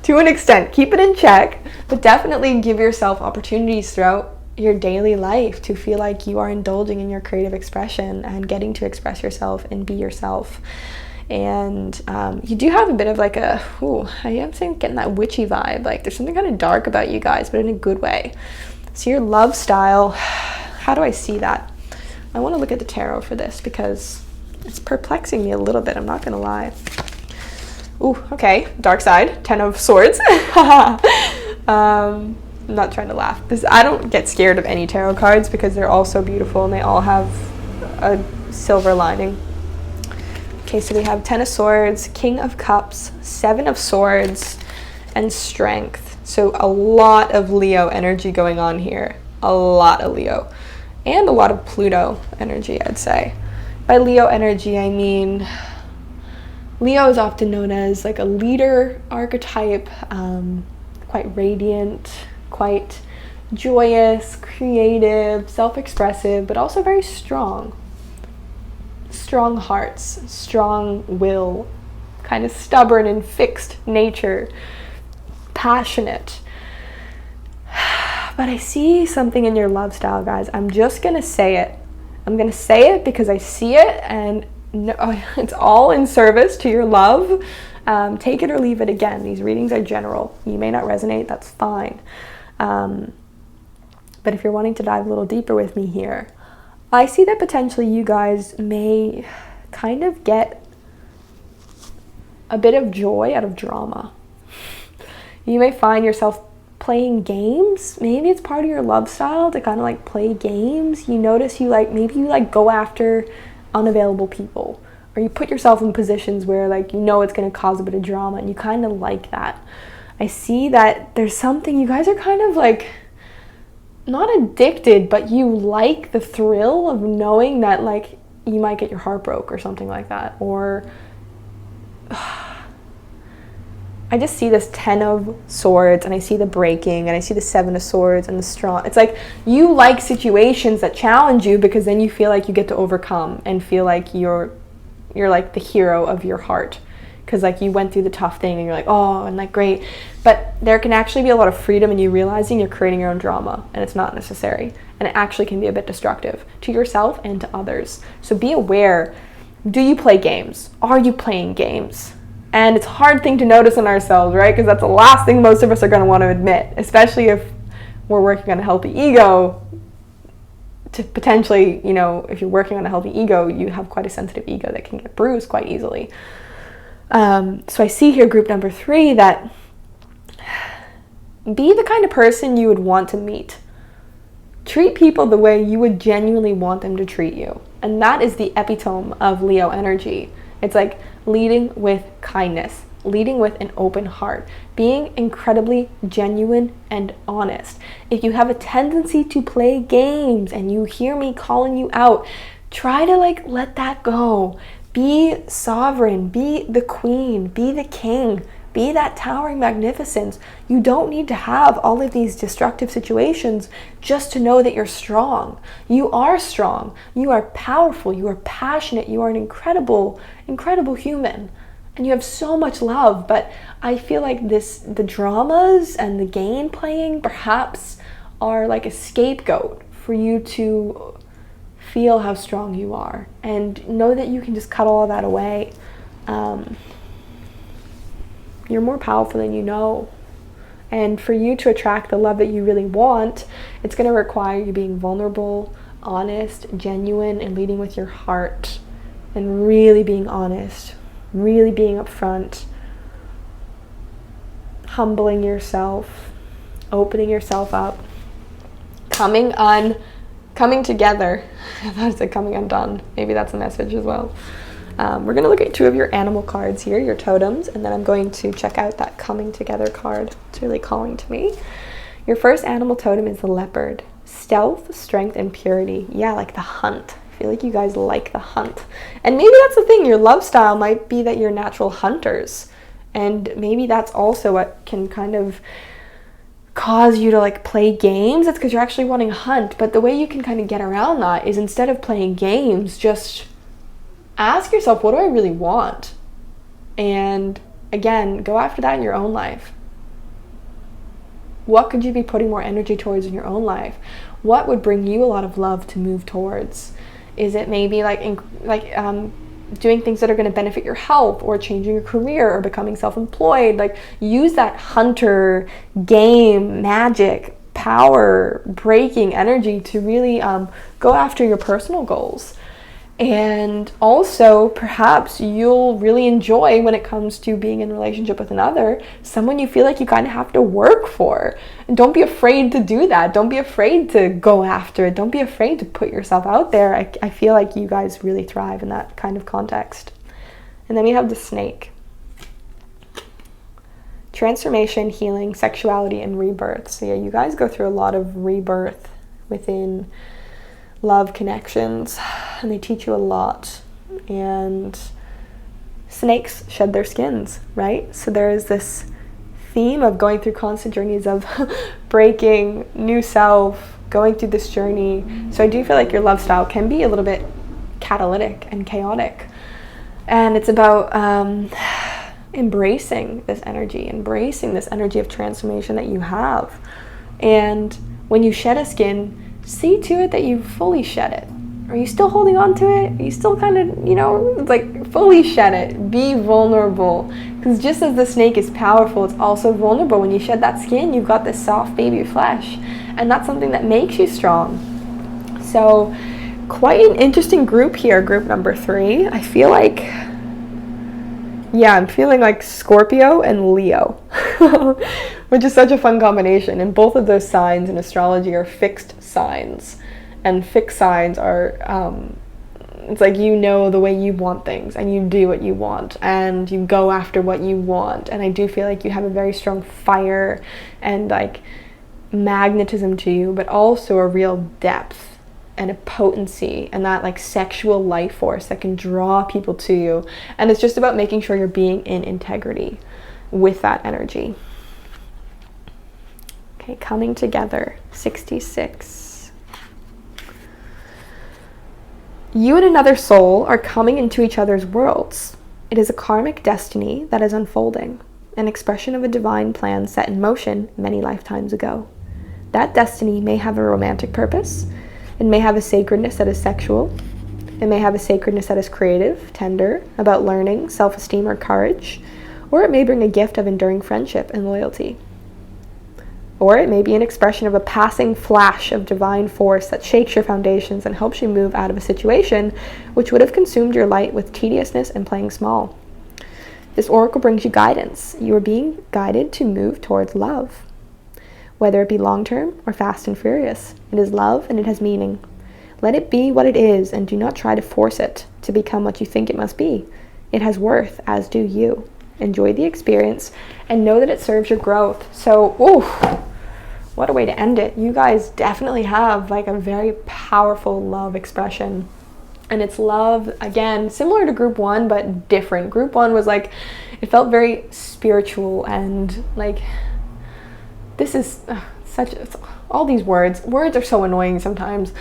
S1: To an extent. Keep it in check, but definitely give yourself opportunities throughout your daily life to feel like you are indulging in your creative expression and getting to express yourself and be yourself. And you do have a bit of like I am saying, getting that witchy vibe. Like there's something kind of dark about you guys, but in a good way. So your love style, how do I see that? I want to look at the tarot for this because it's perplexing me a little bit, I'm not gonna lie. Ooh, okay, dark side, 10 of Swords. I'm not trying to laugh. I don't get scared of any tarot cards because they're all so beautiful and they all have a silver lining. Okay, so we have 10 of Swords, King of Cups, 7 of Swords, and Strength. So a lot of Leo energy going on here. A lot of Leo. And a lot of Pluto energy, I'd say. By Leo energy, I mean Leo is often known as like a leader archetype, quite radiant, quite joyous, creative, self-expressive, but also very strong. Strong hearts, strong will, kind of stubborn and fixed nature, passionate. But I see something in your love style, guys. I'm just going to say it. I'm going to say it because I see it, and no, it's all in service to your love. Take it or leave it. Again, these readings are general. You may not resonate, that's fine. But if you're wanting to dive a little deeper with me here, I see that potentially you guys may kind of get a bit of joy out of drama. You may find yourself playing games. Maybe it's part of your love style to kind of like play games. You notice you like, maybe you like go after unavailable people, or you put yourself in positions where like, you know, it's going to cause a bit of drama, and you kind of like that. I see that there's something, you guys are kind of like, not addicted, but you like the thrill of knowing that like you might get your heart broke or something like that. Or I just see this 10 of swords, and I see the breaking, and I see the 7 of swords and the strong. It's like you like situations that challenge you, because then you feel like you get to overcome and feel like you're like the hero of your heart, because like you went through the tough thing and you're like, oh, and like great. But there can actually be a lot of freedom in you realizing you're creating your own drama, and it's not necessary, and it actually can be a bit destructive to yourself and to others. So be aware. Do you play games? Are you playing games? And it's a hard thing to notice in ourselves, right? Because that's the last thing most of us are going to want to admit, especially if we're working on a healthy ego. To potentially, you know, if you're working on a healthy ego, you have quite a sensitive ego that can get bruised quite easily. So I see here, group number 3, that be the kind of person you would want to meet. Treat people the way you would genuinely want them to treat you. And that is the epitome of Leo energy. It's like leading with kindness, leading with an open heart, being incredibly genuine and honest. If you have a tendency to play games and you hear me calling you out, try to like let that go. Be sovereign, be the queen, be the king, be that towering magnificence. You don't need to have all of these destructive situations just to know that you're strong. You are strong, you are powerful, you are passionate, you are an incredible, incredible human. And you have so much love, but I feel like the dramas and the game playing perhaps are like a scapegoat for you to feel how strong you are, and know that you can just cut all of that away. You're more powerful than you know. And for you to attract the love that you really want, it's going to require you being vulnerable, honest, genuine, and leading with your heart, and really being honest, really being upfront, humbling yourself, opening yourself up, coming together. I thought it said coming undone. Maybe that's a message as well. We're going to look at 2 of your animal cards here, your totems, and then I'm going to check out that coming together card. It's really calling to me. Your first animal totem is the leopard. Stealth, strength, and purity. Yeah, like the hunt. I feel like you guys like the hunt. And maybe that's the thing. Your love style might be that you're natural hunters. And maybe that's also what can kind of cause you to like play games. It's because you're actually wanting to hunt. But the way you can kind of get around that is, instead of playing games, just ask yourself, what do I really want? And again, go after that in your own life. What could you be putting more energy towards in your own life? What would bring you a lot of love to move towards? Is it maybe doing things that are going to benefit your health, or changing your career, or becoming self-employed? Like, use that hunter, game, magic, power, breaking energy to really go after your personal goals. And also, perhaps you'll really enjoy, when it comes to being in a relationship with another, someone you feel like you kind of have to work for. And don't be afraid to do that. Don't be afraid to go after it. Don't be afraid to put yourself out there. I feel like you guys really thrive in that kind of context. And then we have the snake. Transformation, healing, sexuality, and rebirth. So yeah, you guys go through a lot of rebirth within love connections, and they teach you a lot. And snakes shed their skins, right? So there is this theme of going through constant journeys of breaking, new self, going through this journey. So I do feel like your love style can be a little bit catalytic and chaotic, and it's about embracing this energy of transformation that you have. And when you shed a skin, see to it that you fully shed it. Are you still holding on to it? Are you still kind of, like, fully shed it? Be vulnerable. Because just as the snake is powerful, it's also vulnerable. When you shed that skin, you've got this soft baby flesh. And that's something that makes you strong. So, quite an interesting group here, group number 3. I feel like, yeah, I'm feeling like Scorpio and Leo. which is such a fun combination. And both of those signs in astrology are fixed signs. And fixed signs are, it's like, you know the way you want things, and you do what you want, and you go after what you want. And I do feel like you have a very strong fire and like magnetism to you, but also a real depth and a potency and that like sexual life force that can draw people to you. And it's just about making sure you're being in integrity with that energy. Okay, coming together, 66. You and another soul are coming into each other's worlds. It is a karmic destiny that is unfolding, an expression of a divine plan set in motion many lifetimes ago. That destiny may have a romantic purpose. It may have a sacredness that is sexual. It may have a sacredness that is creative, tender, about learning, self-esteem, or courage. Or it may bring a gift of enduring friendship and loyalty. Or it may be an expression of a passing flash of divine force that shakes your foundations and helps you move out of a situation which would have consumed your light with tediousness and playing small. This oracle brings you guidance. You are being guided to move towards love. Whether it be long-term or fast and furious, it is love and it has meaning. Let it be what it is and do not try to force it to become what you think it must be. It has worth, as do you. Enjoy the experience and know that it serves your growth. So, what a way to end it. You guys definitely have like a very powerful love expression. And it's love, again, similar to group one, but different. Group one was like, it felt very spiritual and like, this is all these words are so annoying sometimes.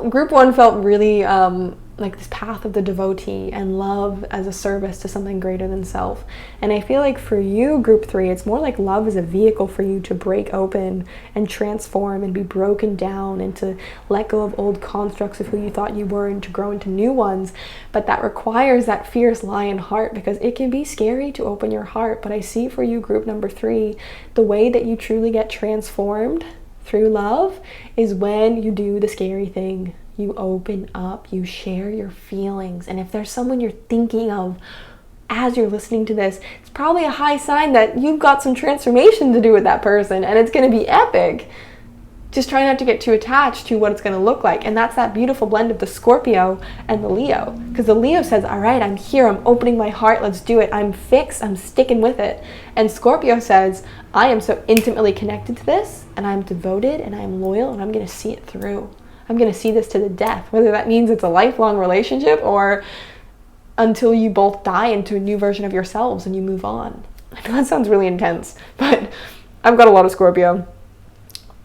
S1: Group one felt really like this path of the devotee and love as a service to something greater than self. And I feel like for you, group three, it's more like love is a vehicle for you to break open and transform and be broken down and to let go of old constructs of who you thought you were and to grow into new ones. But that requires that fierce lion heart, because it can be scary to open your heart. But I see for you, group number three, the way that you truly get transformed through love is when you do the scary thing. You open up, you share your feelings. And if there's someone you're thinking of as you're listening to this, it's probably a high sign that you've got some transformation to do with that person, and it's going to be epic. Just try not to get too attached to what it's going to look like. And that's that beautiful blend of the Scorpio and the Leo. Because the Leo says, all right, I'm here, I'm opening my heart, let's do it. I'm fixed, I'm sticking with it. And Scorpio says, I am so intimately connected to this, and I'm devoted, and I'm loyal, and I'm going to see it through. I'm going to see this to the death, whether that means it's a lifelong relationship or until you both die into a new version of yourselves and you move on. I know that sounds really intense, but I've got a lot of Scorpio.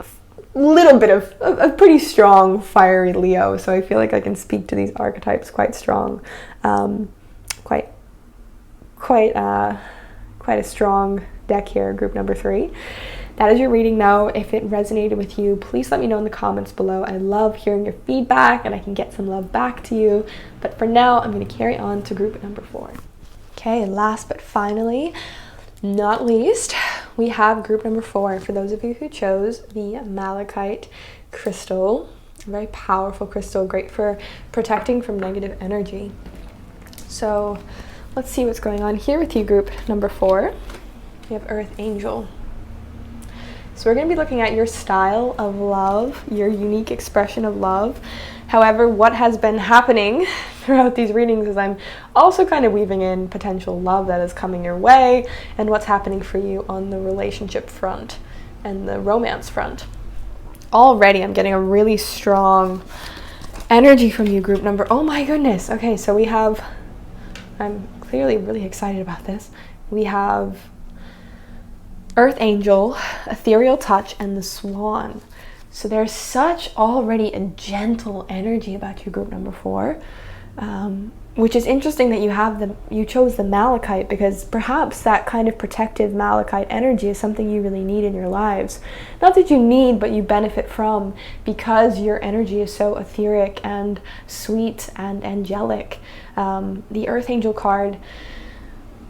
S1: A little bit of a pretty strong, fiery Leo, so I feel like I can speak to these archetypes quite strong. Quite a strong deck here, group number three. That is your reading now. If it resonated with you, please let me know in the comments below. I love hearing your feedback and I can get some love back to you. But for now, I'm going to carry on to group number four. Okay, last but finally, not least, we have group number four. For those of you who chose the Malachite crystal, a very powerful crystal, great for protecting from negative energy. So let's see what's going on here with you, group number four. We have Earth Angel. So we're going to be looking at your style of love, your unique expression of love. However, what has been happening throughout these readings is I'm also kind of weaving in potential love that is coming your way and what's happening for you on the relationship front and the romance front. Already, I'm getting a really strong energy from you, group number. Oh my goodness. Okay, so we have, I'm clearly really excited about this. We have Earth Angel, Ethereal Touch, and the Swan. So there's such already a gentle energy about you, group number four, which is interesting that you chose the Malachite, because perhaps that kind of protective Malachite energy is something you really need in your lives. Not that you need, but you benefit from, because your energy is so etheric and sweet and angelic. The Earth Angel card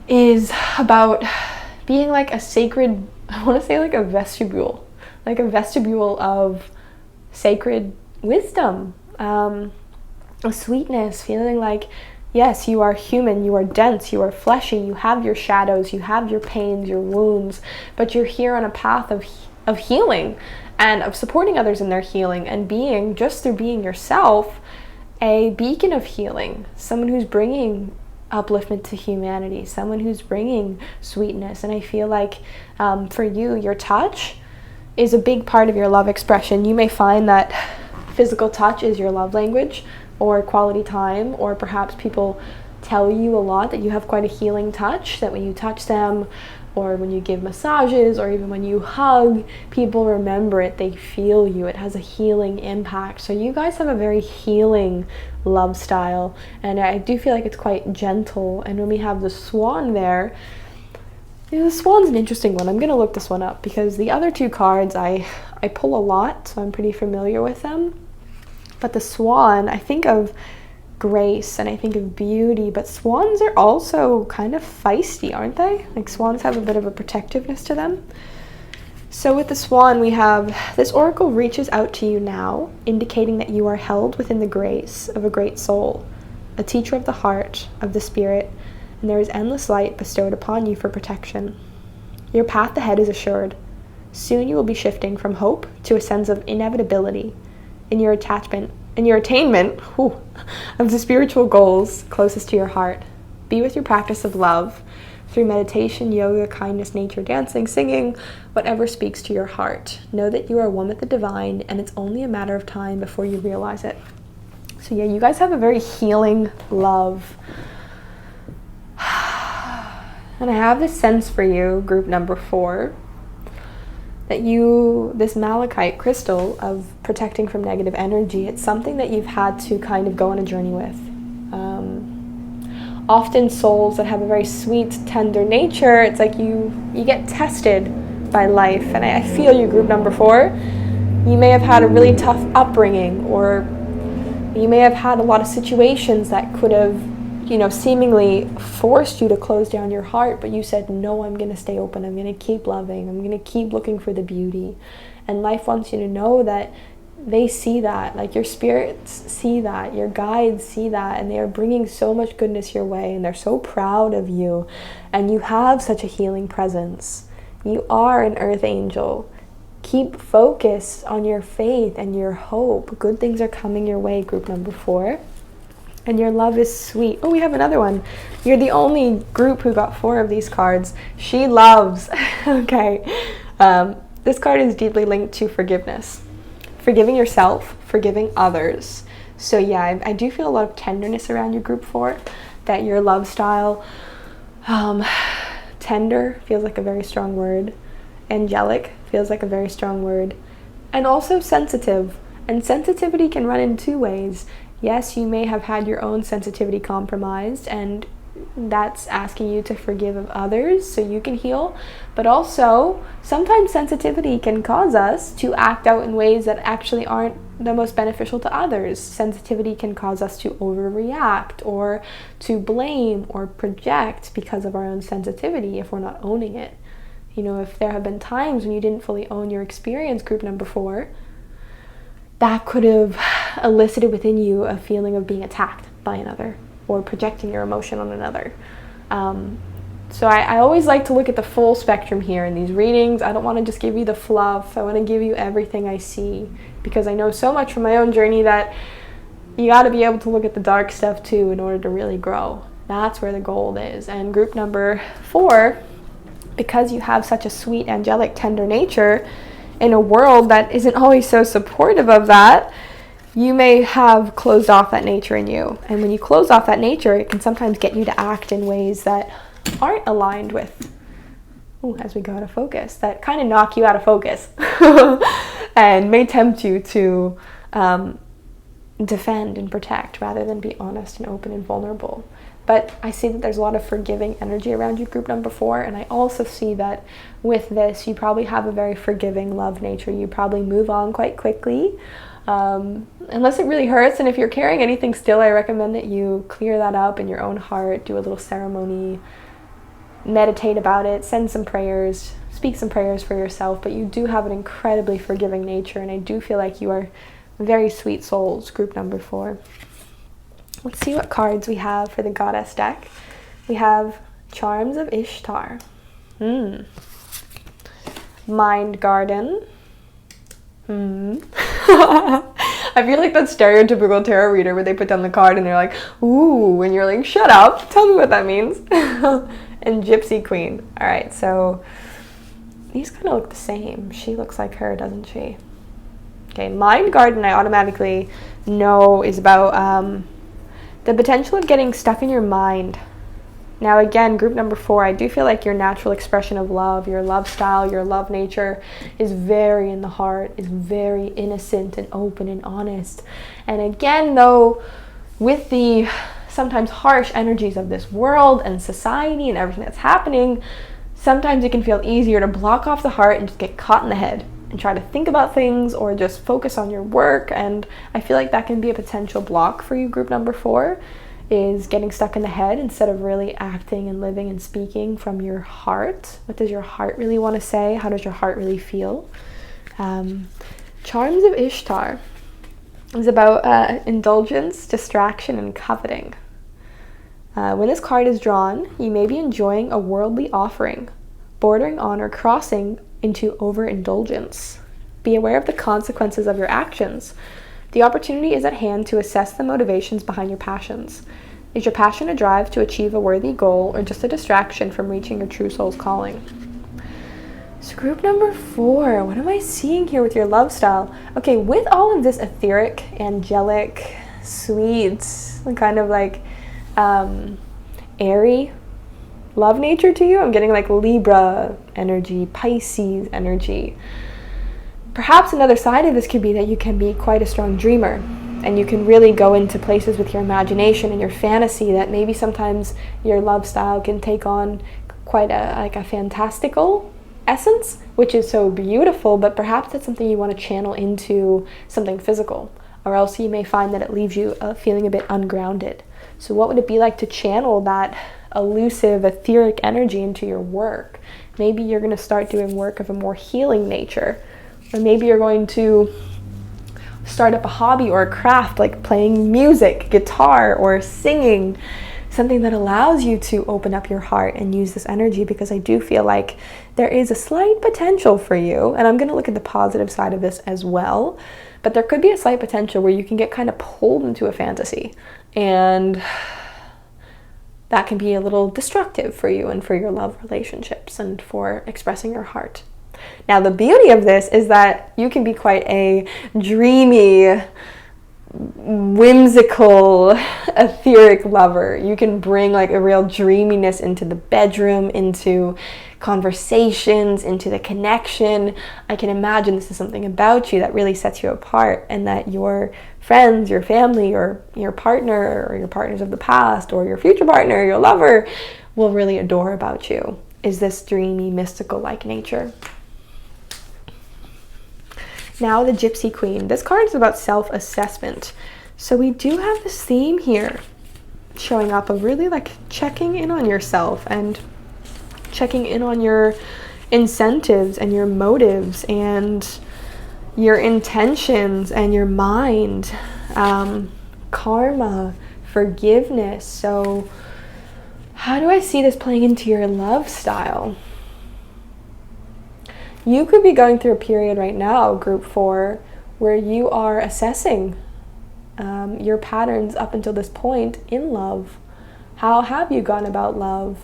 S1: is about being like a sacred, I want to say like a vestibule of sacred wisdom, a sweetness, feeling like Yes, you are human, you are dense, you are fleshy, you have your shadows, you have your pains, your wounds, but you're here on a path of healing and of supporting others in their healing and being, just through being yourself, a beacon of healing, someone who's bringing upliftment to humanity, someone who's bringing sweetness. And I feel like for you, your touch is a big part of your love expression. You may find that physical touch is your love language, or quality time, or perhaps people tell you a lot that you have quite a healing touch, that when you touch them, or when you give massages, or even when you hug, people remember it, they feel you, it has a healing impact. So you guys have a very healing love style, and I do feel like it's quite gentle. And when we have the swan there, the swan's an interesting one. I'm going to look this one up because the other two cards I pull a lot, so I'm pretty familiar with them. But the swan, I think of grace and I think of beauty, but swans are also kind of feisty, aren't they? Like swans have a bit of a protectiveness to them. So with the swan, we have this oracle reaches out to you now, indicating that you are held within the grace of a great soul, a teacher of the heart, of the spirit, and there is endless light bestowed upon you for protection. Your path ahead is assured. Soon you will be shifting from hope to a sense of inevitability in your attainment of the spiritual goals closest to your heart. Be with your practice of love through meditation, yoga, kindness, nature, dancing, singing, whatever speaks to your heart. Know that you are one with the divine, and it's only a matter of time before you realize it. So yeah, you guys have a very healing love. And I have this sense for you, group number 4, that this malachite crystal of protecting from negative energy, it's something that you've had to kind of go on a journey with. Often souls that have a very sweet, tender nature, it's like you get tested by life. And I feel you, group number 4. You may have had a really tough upbringing, or you may have had a lot of situations that could have, seemingly forced you to close down your heart, but you said, no, I'm going to stay open. I'm going to keep loving. I'm going to keep looking for the beauty. And life wants you to know that they see that, like your spirits see that, your guides see that, and they are bringing so much goodness your way, and they're so proud of you. And you have such a healing presence. You are an earth angel. Keep focused on your faith and your hope. Good things are coming your way, group number 4. And your love is sweet. Oh, we have another one. You're the only group who got 4 of these cards. She loves. Okay. This card is deeply linked to forgiveness. Forgiving yourself, forgiving others. So yeah, I do feel a lot of tenderness around your group 4. That your love style, tender feels like a very strong word. Angelic feels like a very strong word. And also sensitive. And sensitivity can run in 2 ways. Yes, you may have had your own sensitivity compromised, and that's asking you to forgive of others so you can heal. But also, sometimes sensitivity can cause us to act out in ways that actually aren't the most beneficial to others. Sensitivity can cause us to overreact or to blame or project because of our own sensitivity if we're not owning it. If there have been times when you didn't fully own your experience, group number 4, that could have elicited within you a feeling of being attacked by another or projecting your emotion on another. So I always like to look at the full spectrum here in these readings. I don't want to just give you the fluff. I want to give you everything I see, because I know so much from my own journey that you got to be able to look at the dark stuff too in order to really grow. That's where the gold is. And group number 4, because you have such a sweet, angelic, tender nature, in a world that isn't always so supportive of that, you may have closed off that nature in you. And when you close off that nature, it can sometimes get you to act in ways that aren't aligned with, as we go out of focus, that kind of knock you out of focus and may tempt you to defend and protect rather than be honest and open and vulnerable. But I see that there's a lot of forgiving energy around you, group number 4, and I also see that with this, you probably have a very forgiving love nature. You probably move on quite quickly, unless it really hurts. And if you're carrying anything still, I recommend that you clear that up in your own heart, do a little ceremony, meditate about it, send some prayers, speak some prayers for yourself. But you do have an incredibly forgiving nature, and I do feel like you are very sweet souls, group number 4. Let's see what cards we have for the Goddess deck. We have Charms of Ishtar. Mind Garden. I feel like that stereotypical tarot reader where they put down the card and they're like, ooh, and you're like, shut up, tell me what that means. And Gypsy Queen. All right, so these kind of look the same. She looks like her, doesn't she? Okay, Mind Garden I automatically know is about the potential of getting stuck in your mind. Now again, group number 4, I do feel like your natural expression of love, your love style, your love nature is very in the heart, is very innocent and open and honest. And again, though, with the sometimes harsh energies of this world and society and everything that's happening, sometimes it can feel easier to block off the heart and just get caught in the head and try to think about things or just focus on your work. And I feel like that can be a potential block for you, group number 4. Is getting stuck in the head instead of really acting and living and speaking from your heart. What does your heart really want to say? How does your heart really feel? Charms of Ishtar is about indulgence, distraction, and coveting. When this card is drawn, you may be enjoying a worldly offering, bordering on or crossing into overindulgence. Be aware of the consequences of your actions. The opportunity is at hand to assess the motivations behind your passions. Is your passion a drive to achieve a worthy goal or just a distraction from reaching your true soul's calling? So group number 4, what am I seeing here with your love style? Okay, with all of this etheric, angelic, sweet, kind of like airy love nature to you, I'm getting like Libra energy, Pisces energy. Perhaps another side of this could be that you can be quite a strong dreamer and you can really go into places with your imagination and your fantasy that maybe sometimes your love style can take on quite a fantastical essence, which is so beautiful, but perhaps that's something you want to channel into something physical, or else you may find that it leaves you feeling a bit ungrounded. So what would it be like to channel that elusive etheric energy into your work? Maybe you're going to start doing work of a more healing nature. Or maybe you're going to start up a hobby or a craft like playing music, guitar, or singing, something that allows you to open up your heart and use this energy, because I do feel like there is a slight potential for you, and I'm going to look at the positive side of this as well, but there could be a slight potential where you can get kind of pulled into a fantasy, and that can be a little destructive for you and for your love relationships and for expressing your heart. Now, the beauty of this is that you can be quite a dreamy, whimsical, etheric lover. You can bring like a real dreaminess into the bedroom, into conversations, into the connection. I can imagine this is something about you that really sets you apart, and that your friends, your family, or your partner, or your partners of the past, or your future partner, your lover, will really adore about you, is this dreamy, mystical-like nature. Now the Gypsy Queen. This card is about self-assessment. So we do have this theme here showing up of really like checking in on yourself and checking in on your incentives and your motives and your intentions and your mind, karma, forgiveness. So how do I see this playing into your love style? You could be going through a period right now, group 4, where you are assessing your patterns up until this point in love. How have you gone about love?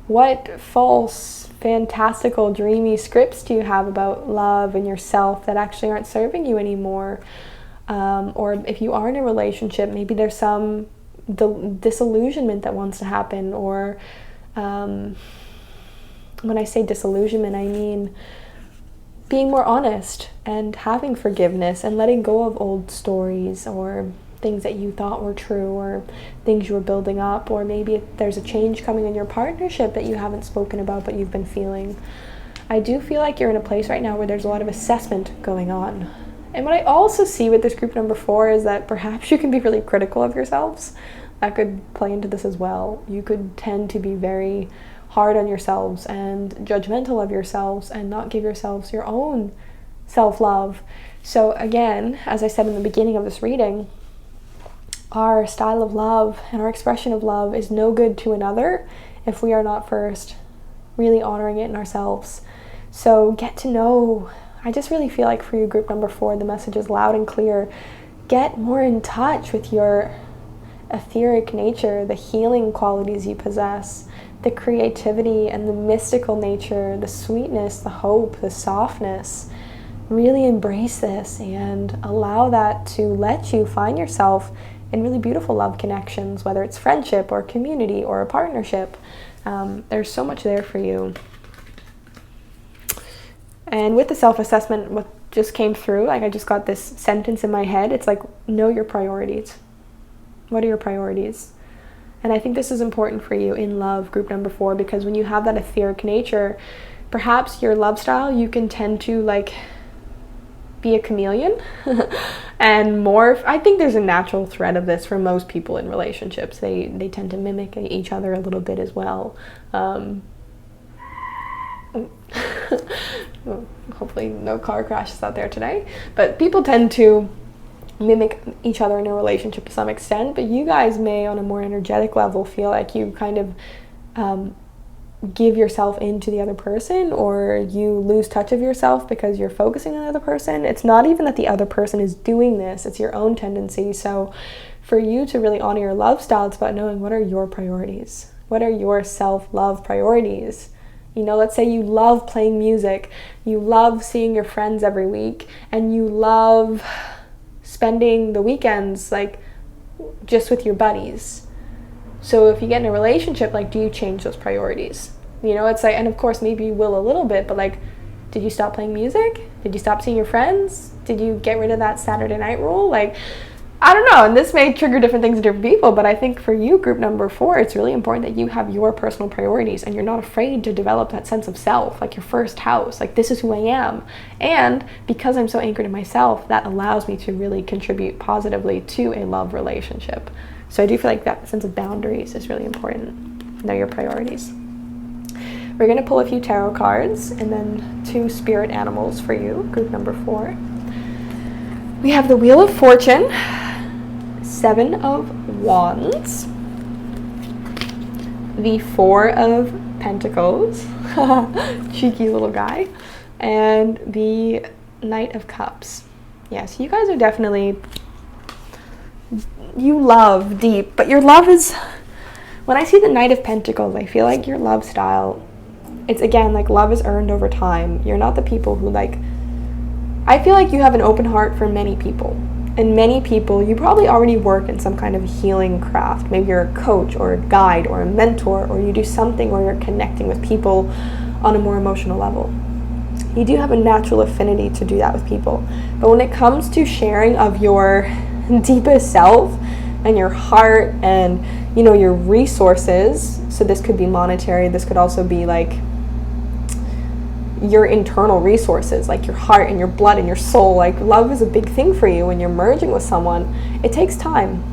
S1: What false, fantastical, dreamy scripts do you have about love and yourself that actually aren't serving you anymore? Or if you are in a relationship, maybe there's some disillusionment that wants to happen. Or when I say disillusionment, I mean being more honest and having forgiveness and letting go of old stories or things that you thought were true or things you were building up. Or maybe there's a change coming in your partnership that you haven't spoken about but you've been feeling. I do feel like you're in a place right now where there's a lot of assessment going on. And what I also see with this group number 4 is that perhaps you can be really critical of yourselves. That could play into this as well. You could tend to be very hard on yourselves and judgmental of yourselves and not give yourselves your own self-love. So again, as I said in the beginning of this reading, our style of love and our expression of love is no good to another if we are not first really honoring it in ourselves. So get to know. I just really feel like for you, group number 4, the message is loud and clear. Get more in touch with your etheric nature, the healing qualities you possess, the creativity and the mystical nature, the sweetness, the hope, the softness. Really embrace this and allow that to let you find yourself in really beautiful love connections, whether it's friendship or community or a partnership. There's so much there for you. And with the self-assessment, what just came through, like I just got this sentence in my head. It's like, know your priorities. What are your priorities? And I think this is important for you in love, group number 4, because when you have that etheric nature, perhaps your love style, you can tend to like be a chameleon and morph. I think there's a natural thread of this for most people in relationships. They tend to mimic each other a little bit as well. Hopefully no car crashes out there today. But people tend to mimic each other in a relationship to some extent. But you guys may, on a more energetic level, feel like you kind of give yourself into the other person, or you lose touch of yourself because you're focusing on the other person. It's not even that the other person is doing this, it's your own tendency. So for you to really honor your love style, it's about knowing what are your priorities. What are your self-love priorities? You know, let's say you love playing music, you love seeing your friends every week, and you love spending the weekends like just with your buddies. So if you get in a relationship, like, do you change those priorities? You know, it's like, and of course, maybe you will a little bit, but like, did you stop playing music? Did you stop seeing your friends? Did you get rid of that Saturday night rule? Like, I don't know. And this may trigger different things in different people, but I think for you, group number 4, it's really important that you have your personal priorities and you're not afraid to develop that sense of self, like your first house, like this is who I am. And because I'm so anchored in myself, that allows me to really contribute positively to a love relationship. So I do feel like that sense of boundaries is really important. Know your priorities. We're going to pull a few tarot cards and then 2 spirit animals for you, group number 4. We have the Wheel of Fortune, 7 of Wands, the 4 of Pentacles, cheeky little guy, and the Knight of Cups. Yes, you guys are definitely, you love deep, but your love is, when I see the Knight of Pentacles, I feel like your love style, it's again, like love is earned over time. You're not the people who like, I feel like you have an open heart for many people. And many people, you probably already work in some kind of healing craft. Maybe you're a coach or a guide or a mentor, or you do something where you're connecting with people on a more emotional level. You do have a natural affinity to do that with people. But when it comes to sharing of your deepest self and your heart and, you know, your resources, so this could be monetary, this could also be like your internal resources, like your heart and your blood and your soul. Like, love is a big thing for you when you're merging with someone. It takes time.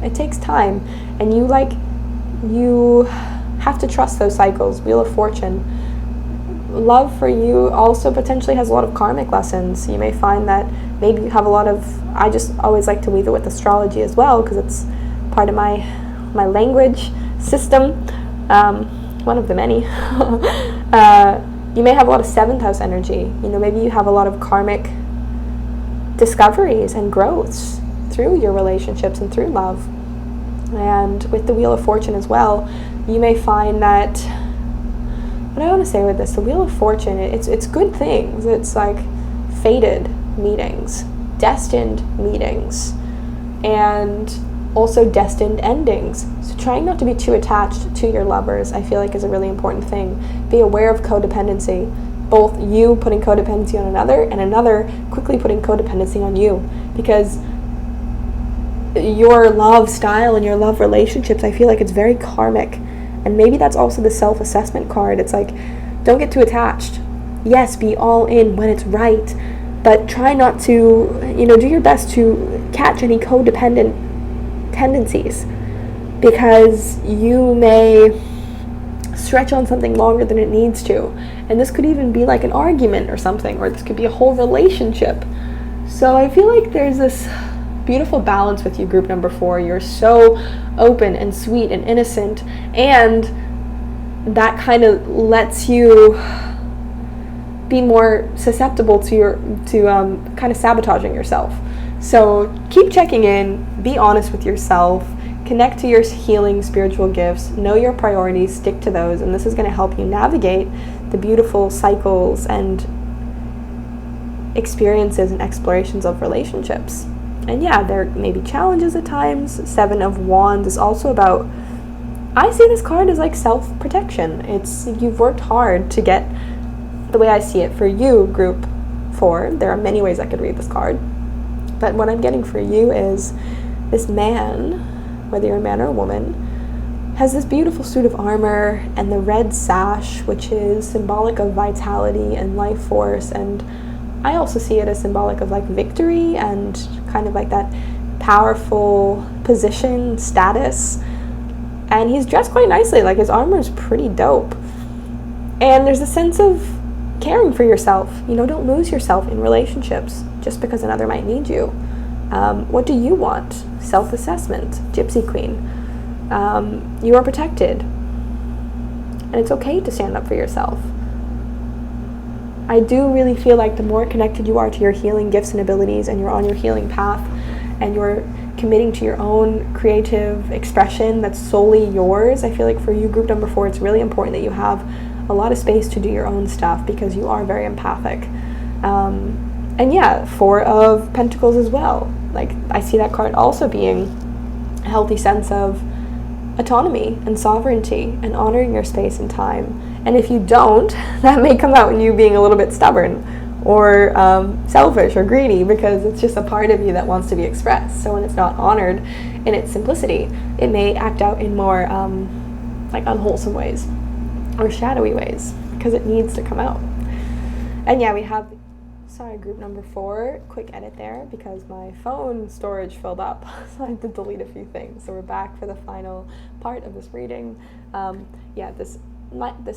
S1: It takes time. And you have to trust those cycles. Wheel of Fortune. Love for you also potentially has a lot of karmic lessons. You may find that maybe you have a lot of, I just always like to weave it with astrology as well, because it's part of my language system, one of the many. You may have a lot of 7th house energy. You know, maybe you have a lot of karmic discoveries and growths through your relationships and through love. And with the Wheel of Fortune as well, you may find that, what I want to say with this, the Wheel of Fortune, it's good things. It's like fated meetings, destined meetings, and also destined endings. So trying not to be too attached to your lovers, I feel like, is a really important thing. Be aware of codependency, both you putting codependency on another and another quickly putting codependency on you, because your love style and your love relationships, I feel like it's very karmic. And maybe that's also the self-assessment card. It's like, don't get too attached. Yes, be all in when it's right, but try not to, you know, do your best to catch any codependent tendencies, because you may stretch on something longer than it needs to. And this could even be like an argument or something, or this could be a whole relationship. So I feel like there's this beautiful balance with you, group number 4. You're so open and sweet and innocent, and that kind of lets you be more susceptible to kind of sabotaging yourself. So keep checking in, be honest with yourself, connect to your healing spiritual gifts, know your priorities, stick to those, and this is going to help you navigate the beautiful cycles and experiences and explorations of relationships. And yeah, there may be challenges at times. 7 of Wands is also about, I see this card as like self-protection. It's, you've worked hard to get, the way I see it for you, group 4, there are many ways I could read this card, but what I'm getting for you is this man, whether you're a man or a woman, has this beautiful suit of armor and the red sash, which is symbolic of vitality and life force, and I also see it as symbolic of like victory and kind of like that powerful position, status. And he's dressed quite nicely, like his armor is pretty dope. And there's a sense of caring for yourself. You know, don't lose yourself in relationships just because another might need you. What do you want? Self-assessment, Gypsy Queen. You are protected. And it's okay to stand up for yourself. I do really feel like the more connected you are to your healing gifts and abilities, and you're on your healing path, and you're committing to your own creative expression that's solely yours, I feel like for you, group number 4, it's really important that you have a lot of space to do your own stuff because you are very empathic. And yeah, 4 of Pentacles as well. Like, I see that card also being a healthy sense of autonomy and sovereignty and honoring your space and time. And if you don't, that may come out in you being a little bit stubborn or selfish or greedy, because it's just a part of you that wants to be expressed. So when it's not honored in its simplicity, it may act out in more like unwholesome ways or shadowy ways, because it needs to come out. And yeah, we have, sorry, group number 4, quick edit there because my phone storage filled up, so I had to delete a few things. So we're back for the final part of this reading. Yeah, this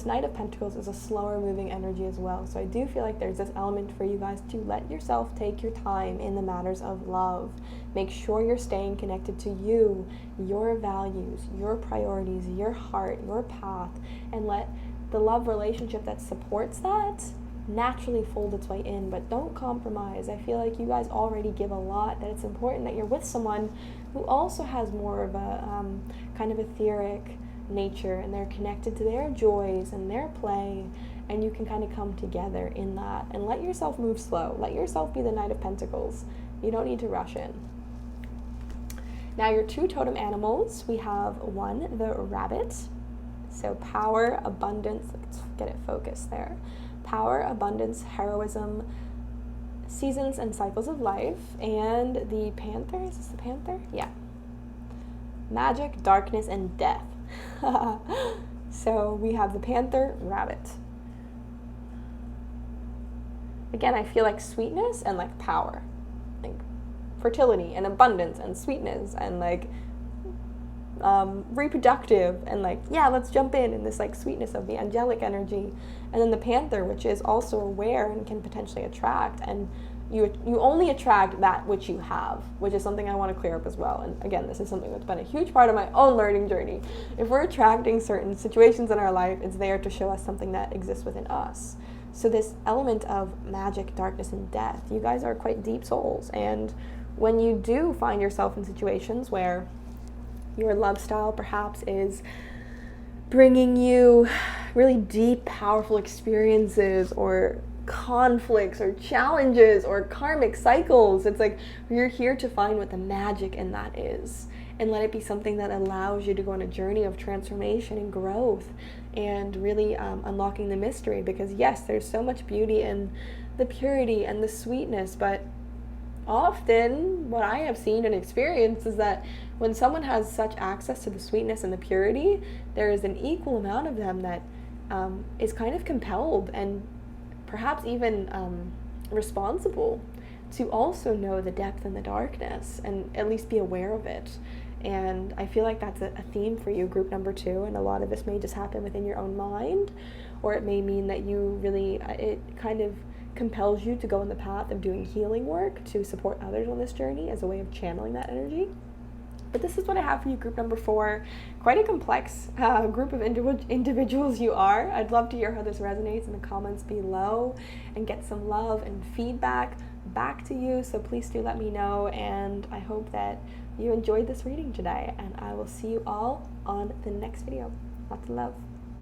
S1: Knight of Pentacles is a slower moving energy as well. So I do feel like there's this element for you guys to let yourself take your time in the matters of love. Make sure you're staying connected to you, your values, your priorities, your heart, your path, and let the love relationship that supports that naturally fold its way in, but don't compromise. I feel like you guys already give a lot, that it's important that you're with someone who also has more of a kind of etheric nature, and they're connected to their joys and their play, and you can kind of come together in that, and let yourself move slow. Let yourself be the Knight of Pentacles. You don't need to rush in. Now your 2 totem animals, we have 1, the rabbit. So power, abundance, let's get it focused there. Power, abundance, heroism, seasons and cycles of life. And the panther, is this the panther? Yeah. Magic, darkness, and death. So we have the panther, rabbit. Again, I feel like sweetness and like power, like fertility and abundance and sweetness and like reproductive, and like, yeah, let's jump in this like sweetness of the angelic energy. And then the panther, which is also aware and can potentially attract, and you only attract that which you have, which is something I want to clear up as well. And again, this is something that's been a huge part of my own learning journey. If we're attracting certain situations in our life, it's there to show us something that exists within us. So this element of magic, darkness, and death, you guys are quite deep souls, and when you do find yourself in situations where your love style perhaps is bringing you really deep, powerful experiences or conflicts or challenges or karmic cycles, it's like you're here to find what the magic in that is, and let it be something that allows you to go on a journey of transformation and growth and really unlocking the mystery. Because yes, there's so much beauty in the purity and the sweetness, but often what I have seen and experienced is that when someone has such access to the sweetness and the purity, there is an equal amount of them that is kind of compelled and perhaps even responsible to also know the depth and the darkness, and at least be aware of it. And I feel like that's a theme for you, group number 2, and a lot of this may just happen within your own mind, or it may mean that you really, it kind of compels you to go in the path of doing healing work to support others on this journey as a way of channeling that energy. But this is what I have for you, group number 4. Quite a complex group of individuals you are. I'd love to hear how this resonates in the comments below and get some love and feedback back to you. So please do let me know, and I hope that you enjoyed this reading today, and I will see you all on the next video. Lots of love.